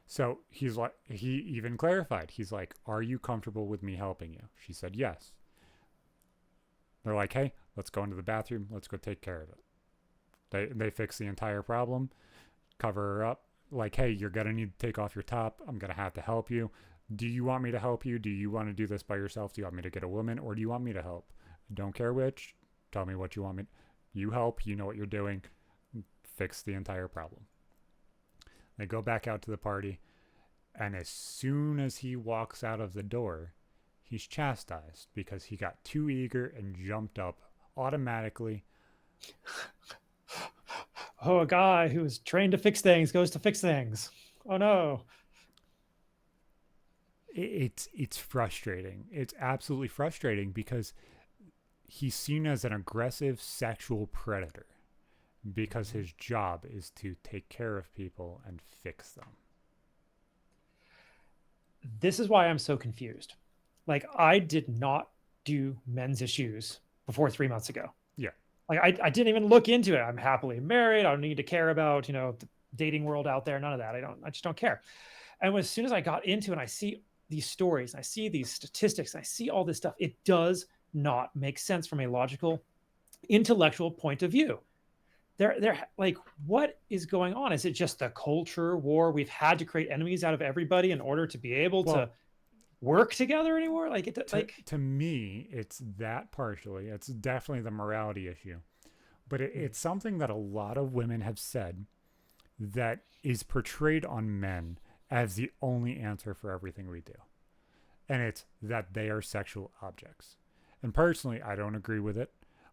[SPEAKER 2] So he's like, he even clarified. He's like, are you comfortable with me helping you? She said, yes. They're like, hey, let's go into the bathroom. Let's go take care of it. They fix the entire problem, cover her up. Like, hey, you're going to need to take off your top. I'm going to have to help you. Do you want me to help you? Do you want to do this by yourself? Do you want me to get a woman or do you want me to help? Don't care which. Tell me what you want me. You help. You know what you're doing. Fix the entire problem. They go back out to the party. And as soon as he walks out of the door, he's chastised because he got too eager and jumped up automatically.
[SPEAKER 3] Oh, a guy who was trained to fix things goes to fix things. Oh no.
[SPEAKER 2] It's frustrating. It's absolutely frustrating because he's seen as an aggressive sexual predator because his job is to take care of people and fix them.
[SPEAKER 3] This is why I'm so confused. Like, I did not do men's issues before 3 months ago.
[SPEAKER 2] Yeah.
[SPEAKER 3] Like, I didn't even look into it. I'm happily married. I don't need to care about, you know, the dating world out there. None of that. I just don't care. And as soon as I got into it and I see these stories, and I see these statistics, and I see all this stuff, it does not make sense from a logical, intellectual point of view. They're like, what is going on? Is it just the culture war? We've had to create enemies out of everybody in order to be able to work together anymore? Like,
[SPEAKER 2] to me, it's that partially. It's definitely the morality issue. But it's something that a lot of women have said that is portrayed on men as the only answer for everything we do. And it's that they are sexual objects. And personally, I don't agree with it.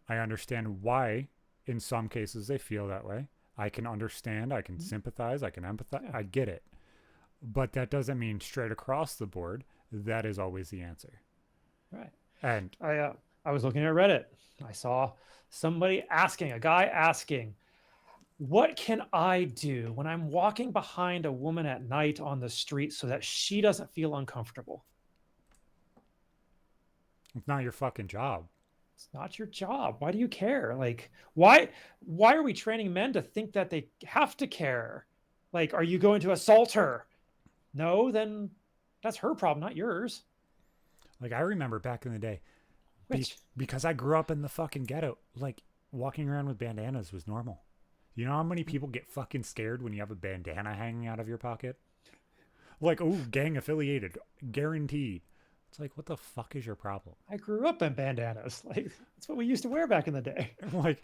[SPEAKER 2] I understand why in some cases they feel that way. I can understand, I can sympathize, I can empathize, I get it. But that doesn't mean straight across the board that is always the answer.
[SPEAKER 3] Right.
[SPEAKER 2] And
[SPEAKER 3] I was looking at Reddit. I saw somebody asking, a guy asking, what can I do when I'm walking behind a woman at night on the street so that she doesn't feel uncomfortable?
[SPEAKER 2] it's not your fucking job.
[SPEAKER 3] It's not your job. Why do you care? Like, why are we training men to think that they have to care? Like, are you going to assault her? No, then that's her problem, not yours.
[SPEAKER 2] Like, I remember back in the day,
[SPEAKER 3] Which,
[SPEAKER 2] because I grew up in the fucking ghetto, like, walking around with bandanas was normal. You know how many people get fucking scared when you have a bandana hanging out of your pocket? Like, oh, gang affiliated, guaranteed. It's like, what the fuck is your problem?
[SPEAKER 3] I grew up in bandanas. Like, that's what we used to wear back in the day.
[SPEAKER 2] I'm like,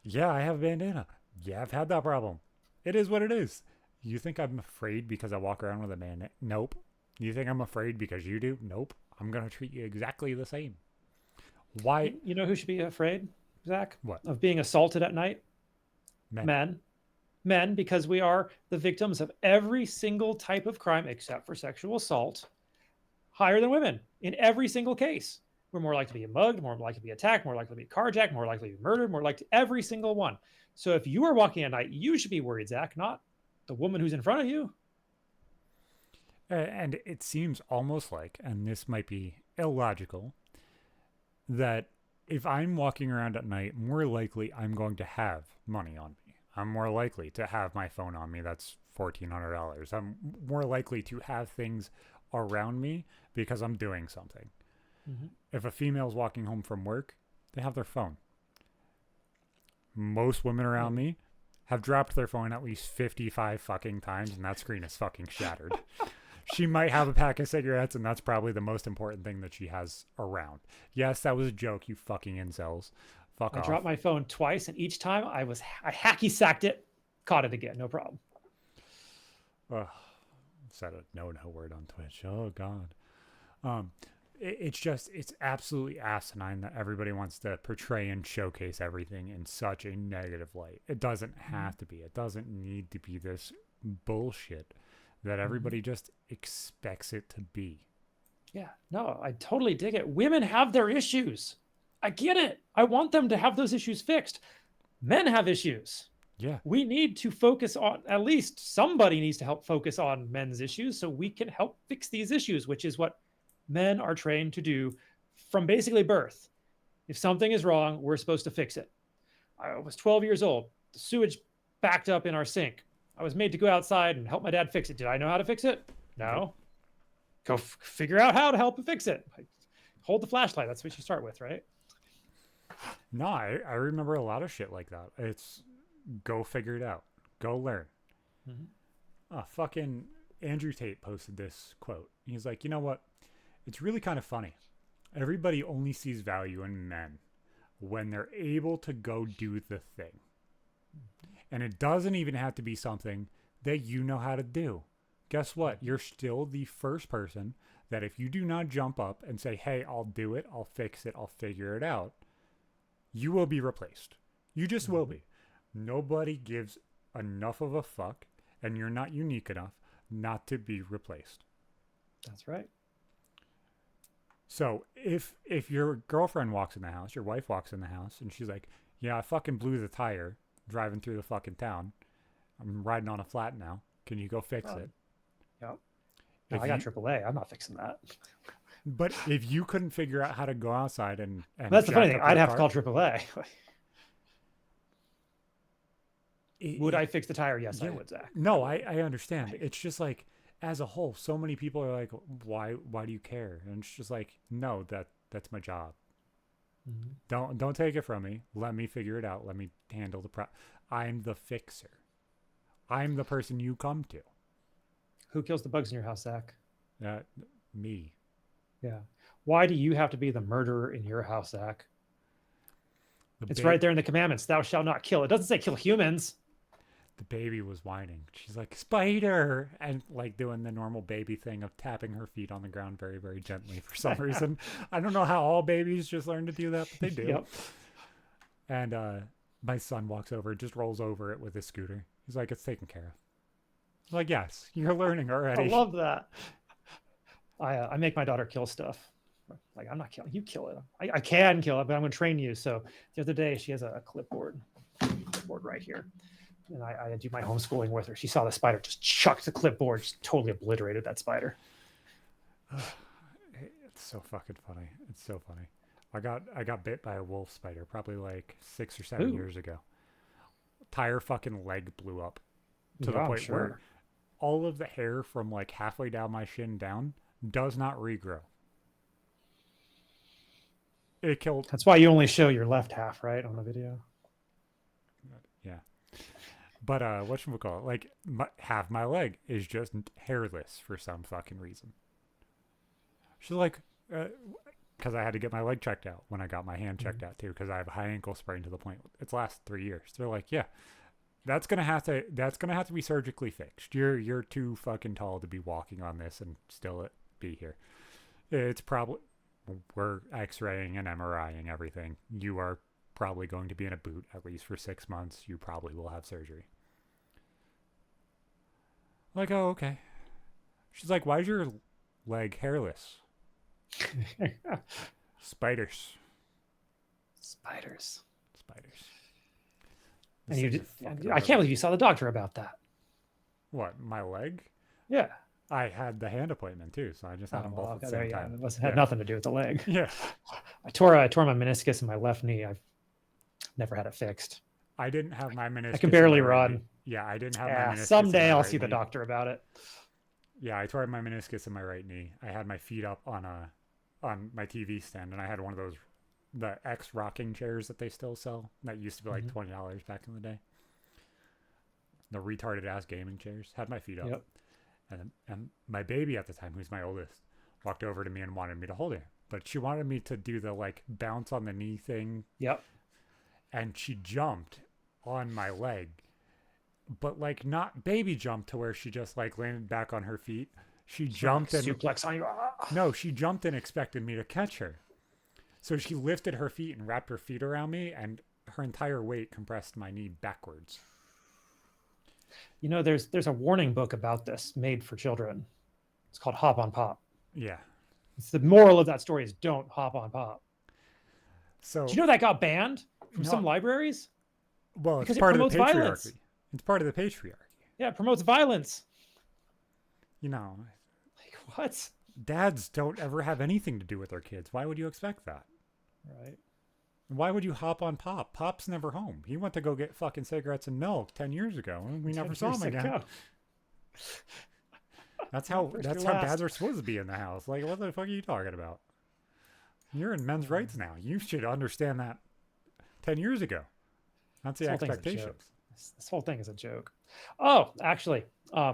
[SPEAKER 2] yeah, I have a bandana. Yeah, I've had that problem. It is what it is. You think I'm afraid because I walk around with a man? Nope. You think I'm afraid because you do? Nope. I'm going to treat you exactly the same. Why?
[SPEAKER 3] You know who should be afraid, Zach,
[SPEAKER 2] What?
[SPEAKER 3] of being assaulted at night?
[SPEAKER 2] Men.
[SPEAKER 3] Men, because we are the victims of every single type of crime except for sexual assault, higher than women in every single case. We're more likely to be mugged, more likely to be attacked, more likely to be carjacked, more likely to be murdered, more likely every single one. So if you are walking at night, you should be worried, Zach, not the woman who's in front of you.
[SPEAKER 2] And it seems almost like, and this might be illogical, that if I'm walking around at night, more likely I'm going to have money on me. I'm more likely to have my phone on me. That's $1,400. I'm more likely to have things around me because I'm doing something.
[SPEAKER 3] Mm-hmm.
[SPEAKER 2] If a female's walking home from work, they have their phone. Most women around me have dropped their phone at least 55 fucking times, and that screen is fucking shattered. She might have a pack of cigarettes, and that's probably the most important thing that she has around. Yes, that was a joke, you fucking incels. Fuck off.
[SPEAKER 3] I dropped my phone twice, and each time I hacky sacked it, caught it again, no problem.
[SPEAKER 2] Said a no word on Twitch. Oh God. It's absolutely asinine that everybody wants to portray and showcase everything in such a negative light. It doesn't have to be. It doesn't need to be this bullshit that everybody just expects it to be.
[SPEAKER 3] Yeah, no, I totally dig it. Women have their issues. I get it. I want them to have those issues fixed. Men have issues.
[SPEAKER 2] Yeah.
[SPEAKER 3] We need to focus on, at least somebody needs to help focus on men's issues so we can help fix these issues, which is what men are trained to do from basically birth. If something is wrong, we're supposed to fix it. I was 12 years old. The sewage backed up in our sink. I was made to go outside and help my dad fix it. Did I know how to fix it? No. Go figure out how to help fix it. Hold the flashlight. That's what you start with, right?
[SPEAKER 2] No, I remember a lot of shit like that. It's go figure it out. Go learn. Fucking Andrew Tate posted this quote. He's like, you know what? It's really kind of funny. Everybody only sees value in men when they're able to go do the thing. And it doesn't even have to be something that you know how to do. Guess what? You're still the first person that if you do not jump up and say, hey, I'll do it, I'll fix it, I'll figure it out, you will be replaced. You just will be. Nobody gives enough of a fuck, and you're not unique enough not to be replaced.
[SPEAKER 3] That's right.
[SPEAKER 2] So if your girlfriend walks in the house, your wife walks in the house, and she's like, yeah, I fucking blew the tire driving through the fucking town. I'm riding on a flat now. Can you go fix it?
[SPEAKER 3] Yep. No, I got AAA. I'm not fixing that.
[SPEAKER 2] But if you couldn't figure out how to go outside and
[SPEAKER 3] that's the funny
[SPEAKER 2] jack
[SPEAKER 3] thing.
[SPEAKER 2] up
[SPEAKER 3] I'd
[SPEAKER 2] your
[SPEAKER 3] have
[SPEAKER 2] car,
[SPEAKER 3] to call AAA. Would I fix the tire? Yes, I would, Zach.
[SPEAKER 2] No, I understand. It's just like, as a whole, so many people are like, why do you care? And it's just like, no, that's my job. Don't take it from me. Let me figure it out. Let me handle the I'm the fixer. I'm the person you come to.
[SPEAKER 3] Who kills the bugs in your house, Zach?
[SPEAKER 2] Me.
[SPEAKER 3] Yeah. Why do you have to be the murderer in your house, Zach? It's right there in the commandments. Thou shalt not kill. It doesn't say kill humans.
[SPEAKER 2] The baby was whining. She's like, spider, and like doing the normal baby thing of tapping her feet on the ground very, very gently for some reason. I don't know how all babies just learn to do that, but they do.
[SPEAKER 3] Yep.
[SPEAKER 2] And my son walks over, just rolls over it with his scooter. He's like, it's taken care of. I'm like, yes, you're learning already.
[SPEAKER 3] I love that. I make my daughter kill stuff. Like, I'm not killing, you kill it. I can kill it, but I'm going to train you. So the other day she has a clipboard right here. And I do my homeschooling with her. She saw the spider, just chucked the clipboard, just totally obliterated that spider.
[SPEAKER 2] It's so fucking funny. It's so funny. I got bit by a wolf spider probably like 6 or 7 years ago. Entire fucking leg blew up to the point where all of the hair from like halfway down my shin down does not regrow. It killed.
[SPEAKER 3] That's why you only show your left half, right, on the video.
[SPEAKER 2] Yeah. But whatchamacallit, like half my leg is just hairless for some fucking reason. She's like, because I had to get my leg checked out when I got my hand checked out too, because I have a high ankle sprain to the point it's lasted 3 years. They're like, yeah, That's gonna have to be surgically fixed. You're too fucking tall to be walking on this and still be here. It's probably we're X-raying and MRIing everything. You are probably going to be in a boot at least for 6 months. You probably will have surgery. Like, oh, okay. She's like, why is your leg hairless? Spiders.
[SPEAKER 3] Spiders.
[SPEAKER 2] Spiders.
[SPEAKER 3] And I can't believe you saw the doctor about that.
[SPEAKER 2] What, my leg?
[SPEAKER 3] Yeah.
[SPEAKER 2] I had the hand appointment too, so I just had them both at the same time.
[SPEAKER 3] It had nothing to do with the leg.
[SPEAKER 2] Yeah.
[SPEAKER 3] I tore my meniscus in my left knee. I've never had it fixed.
[SPEAKER 2] I didn't have my meniscus.
[SPEAKER 3] I can barely run.
[SPEAKER 2] Yeah, I didn't have my meniscus.
[SPEAKER 3] Someday I'll see the doctor about it.
[SPEAKER 2] Yeah, I tore my meniscus in my right knee. I had my feet up on my TV stand, and I had one of those the X rocking chairs that they still sell that used to be like $20 back in the day. The retarded ass gaming chairs. Had my feet up.
[SPEAKER 3] Yep.
[SPEAKER 2] And my baby at the time, who's my oldest, walked over to me and wanted me to hold her. But she wanted me to do the like bounce on the knee thing.
[SPEAKER 3] Yep.
[SPEAKER 2] And she jumped on my leg. But like not baby jump to where she just like landed back on her feet. She jumped and
[SPEAKER 3] suplex on you.
[SPEAKER 2] No, she jumped and expected me to catch her. So she lifted her feet and wrapped her feet around me, and her entire weight compressed my knee backwards.
[SPEAKER 3] You know, there's a warning book about this made for children. It's called Hop on Pop.
[SPEAKER 2] Yeah.
[SPEAKER 3] It's the moral of that story is don't hop on pop.
[SPEAKER 2] So
[SPEAKER 3] do you know that got banned from some libraries?
[SPEAKER 2] Well, it's
[SPEAKER 3] because
[SPEAKER 2] part
[SPEAKER 3] it
[SPEAKER 2] of the
[SPEAKER 3] promotes
[SPEAKER 2] patriarchy.
[SPEAKER 3] violence.
[SPEAKER 2] It's part of the patriarchy.
[SPEAKER 3] Yeah, it promotes violence.
[SPEAKER 2] You know.
[SPEAKER 3] Like what?
[SPEAKER 2] Dads don't ever have anything to do with their kids. Why would you expect that?
[SPEAKER 3] Right.
[SPEAKER 2] Why would you hop on Pop? Pop's never home. He went to go get fucking cigarettes and milk 10 years ago, and we never saw him again. That's how dads are supposed to be in the house. Like, what the fuck are you talking about? You're in men's rights now. You should understand that 10 years ago. That's the expectations.
[SPEAKER 3] This whole thing is a joke. Oh, actually,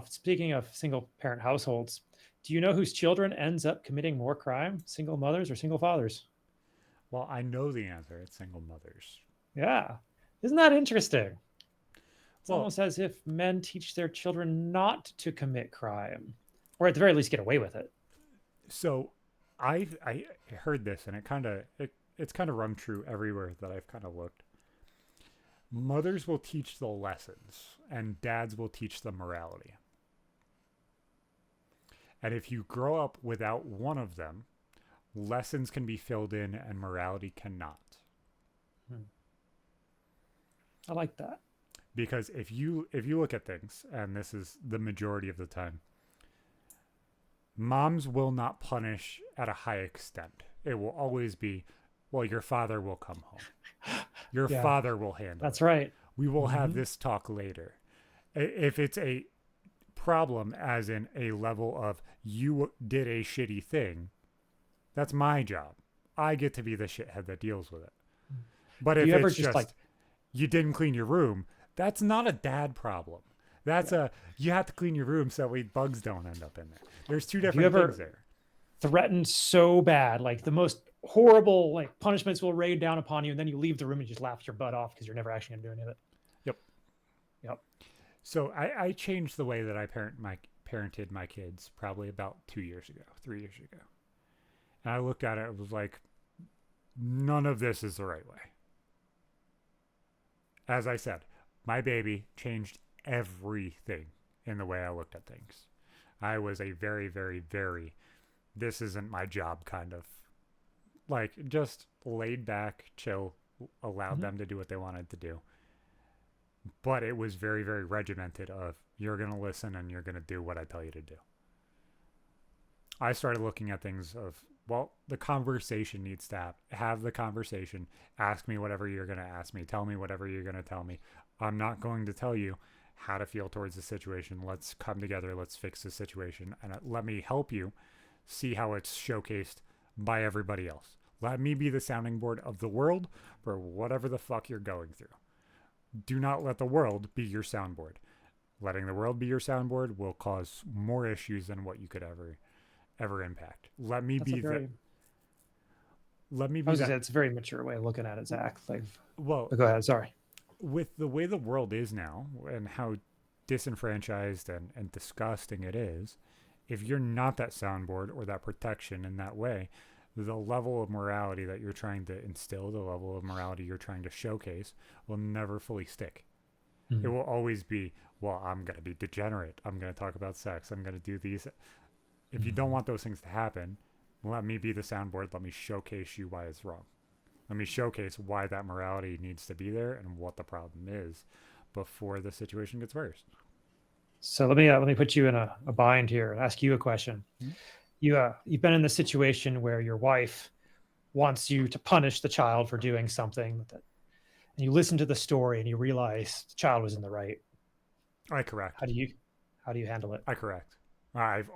[SPEAKER 3] speaking of single parent households, do you know whose children ends up committing more crime? Single mothers or single fathers?
[SPEAKER 2] Well, I know the answer. It's single mothers.
[SPEAKER 3] Yeah. Isn't that interesting? It's almost as if men teach their children not to commit crime, or at the very least get away with it.
[SPEAKER 2] So I heard this, and it's kind of rung true everywhere that I've kind of looked. Mothers will teach the lessons, and dads will teach the morality. And if you grow up without one of them, lessons can be filled in and morality cannot.
[SPEAKER 3] I like that.
[SPEAKER 2] Because if you look at things, and this is the majority of the time, moms will not punish at a high extent. It will always be, well, your father will come home. Your father will handle
[SPEAKER 3] That's
[SPEAKER 2] it.
[SPEAKER 3] right.
[SPEAKER 2] We will have this talk later. If it's a problem, as in a level of you did a shitty thing, that's my job. I get to be the shithead that deals with it. But if it's just like you didn't clean your room, that's not a dad problem. That's you have to clean your room so bugs don't end up in there. There's two different things there.
[SPEAKER 3] Threatened so bad, like the most horrible like punishments will rain down upon you, and then you leave the room and just laugh your butt off because you're never actually gonna do any of it. Yep.
[SPEAKER 2] So I changed the way that I parented my kids probably about 3 years ago. And I looked at it, it was like, none of this is the right way. As I said, my baby changed everything in the way I looked at things. I was a very, very, very, this isn't my job kind of, like, just laid back, chill, allowed them to do what they wanted to do. But it was very, very regimented of, you're going to listen and you're going to do what I tell you to do. I started looking at things of, well, the conversation needs to have the conversation. Ask me whatever you're going to ask me. Tell me whatever you're going to tell me. I'm not going to tell you how to feel towards the situation. Let's come together. Let's fix the situation. And let me help you see how it's showcased by everybody else. Let me be the sounding board of the world for whatever the fuck you're going through. Do not let the world be your soundboard. Letting the world be your soundboard will cause more issues than what you could ever impact. Let me be that. Let me be that.
[SPEAKER 3] It's a very mature way of looking at it, Zach. Like,
[SPEAKER 2] well,
[SPEAKER 3] go ahead. Sorry.
[SPEAKER 2] with the way the world is now and how disenfranchised and disgusting it is, if you're not that soundboard or that protection in that way, the level of morality that you're trying to instill, the level of morality you're trying to showcase, will never fully stick. It will always be, well, I'm going to be degenerate. I'm going to talk about sex. I'm going to do these. If you don't want those things to happen, let me be the soundboard. Let me showcase you why it's wrong. Let me showcase why that morality needs to be there and what the problem is before the situation gets worse.
[SPEAKER 3] So let me put you in a bind here and ask you a question.
[SPEAKER 2] Hmm?
[SPEAKER 3] You've been in the situation where your wife wants you to punish the child for doing something that, and you listen to the story and you realize the child was in the right.
[SPEAKER 2] I correct.
[SPEAKER 3] How do you handle it?
[SPEAKER 2] I correct. I've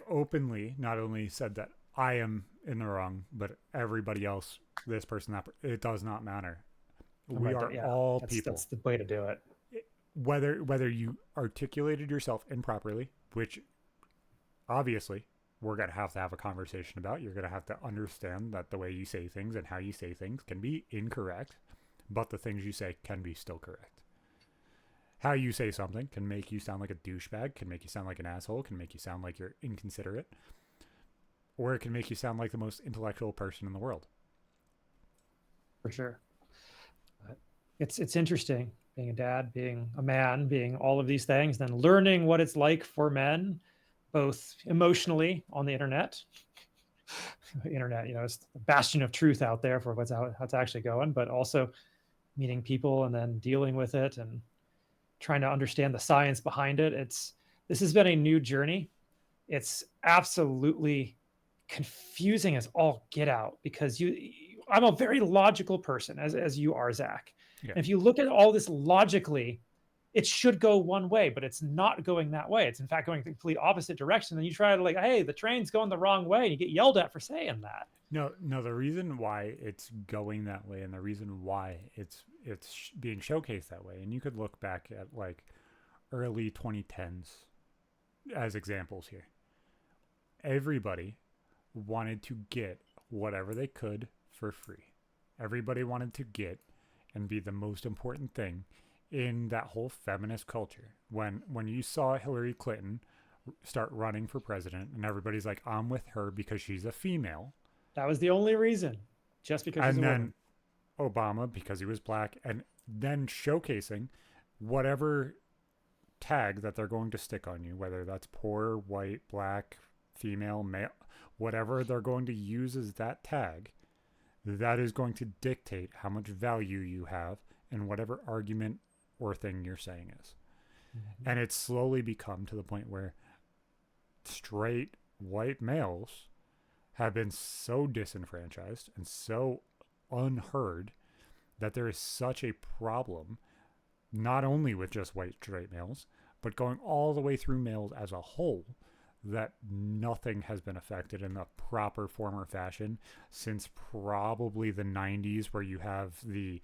[SPEAKER 2] openly not only said that I am in the wrong, but everybody else, this person, that it does not matter. We are all people.
[SPEAKER 3] That's the way to do it.
[SPEAKER 2] Whether you articulated yourself improperly, which obviously we're going to have a conversation about. You're going to have to understand that the way you say things and how you say things can be incorrect, but the things you say can be still correct. How you say something can make you sound like a douchebag, can make you sound like an asshole, can make you sound like you're inconsiderate, or it can make you sound like the most intellectual person in the world.
[SPEAKER 3] For sure. It's interesting being a dad, being a man, being all of these things, then learning what it's like for men, both emotionally on the internet. Internet, it's the bastion of truth out there for how it's actually going, but also meeting people and then dealing with it and trying to understand the science behind it. This has been a new journey. It's absolutely confusing as all get out because I'm a very logical person, as you are, Zach. Yeah. And if you look at all this logically, it should go one way, but it's not going that way. It's in fact going the complete opposite direction. And you try to hey, the train's going the wrong way, and you get yelled at for saying that.
[SPEAKER 2] No, the reason why it's going that way and the reason why it's being showcased that way, and you could look back at early 2010s as examples here. Everybody wanted to get whatever they could for free. Everybody wanted to get and be the most important thing in that whole feminist culture. When you saw Hillary Clinton start running for president and everybody's like, I'm with her because she's a female.
[SPEAKER 3] That was the only reason, just because she's a woman.
[SPEAKER 2] And then Obama because he was black, and then showcasing whatever tag that they're going to stick on you, whether that's poor, white, black, female, male, whatever they're going to use as that tag, that is going to dictate how much value you have in whatever argument or thing you're saying is. Mm-hmm. And it's slowly become to the point where straight white males have been so disenfranchised and so unheard that there is such a problem, not only with just white straight males, but going all the way through males as a whole, that nothing has been affected in the proper form or fashion since probably the 90s, where you have the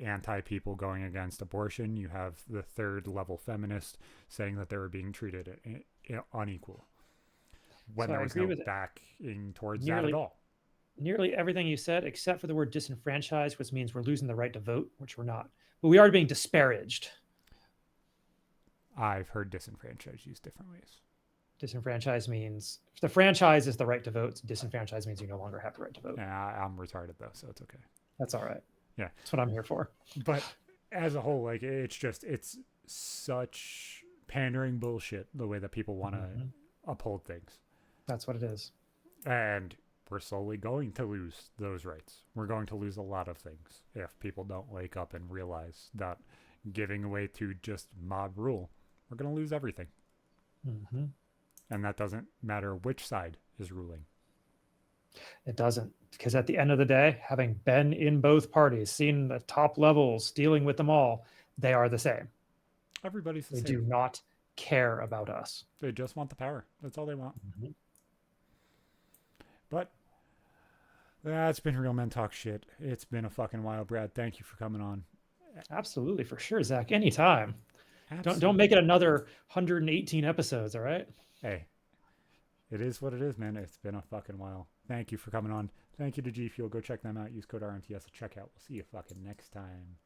[SPEAKER 2] anti-people going against abortion. You have the third level feminists saying that they were being treated unequal, when there was no backing towards that at all.
[SPEAKER 3] Nearly everything you said, except for the word disenfranchised, which means we're losing the right to vote, which we're not. But we are being disparaged.
[SPEAKER 2] I've heard disenfranchised used different ways.
[SPEAKER 3] Disenfranchised means if the franchise is the right to vote. Disenfranchised means you no longer have the right to vote.
[SPEAKER 2] Yeah, I'm retarded though, so it's okay.
[SPEAKER 3] That's all right.
[SPEAKER 2] Yeah,
[SPEAKER 3] that's what I'm here for.
[SPEAKER 2] But as a whole, it's such pandering bullshit the way that people want to uphold things.
[SPEAKER 3] That's what it is.
[SPEAKER 2] And we're slowly going to lose those rights. We're going to lose a lot of things if people don't wake up and realize that giving away to just mob rule, we're going to lose everything.
[SPEAKER 3] Mm-hmm.
[SPEAKER 2] And that doesn't matter which side is ruling.
[SPEAKER 3] It doesn't, because at the end of the day, having been in both parties, seen the top levels, dealing with them all, they are the same.
[SPEAKER 2] Everybody's the same.
[SPEAKER 3] They do not care about us.
[SPEAKER 2] They just want the power. That's all they want.
[SPEAKER 3] Mm-hmm.
[SPEAKER 2] But that's been Real Men Talk Shit. It's been a fucking while, Brad. Thank you for coming on.
[SPEAKER 3] Absolutely, for sure, Zach. Anytime. Don't make it another 118 episodes, all right?
[SPEAKER 2] Hey, It is what it is, man. It's been a fucking while. Thank you for coming on. Thank you to Gfuel. Go check them out. Use code RMTS at checkout. We'll see you fucking next time.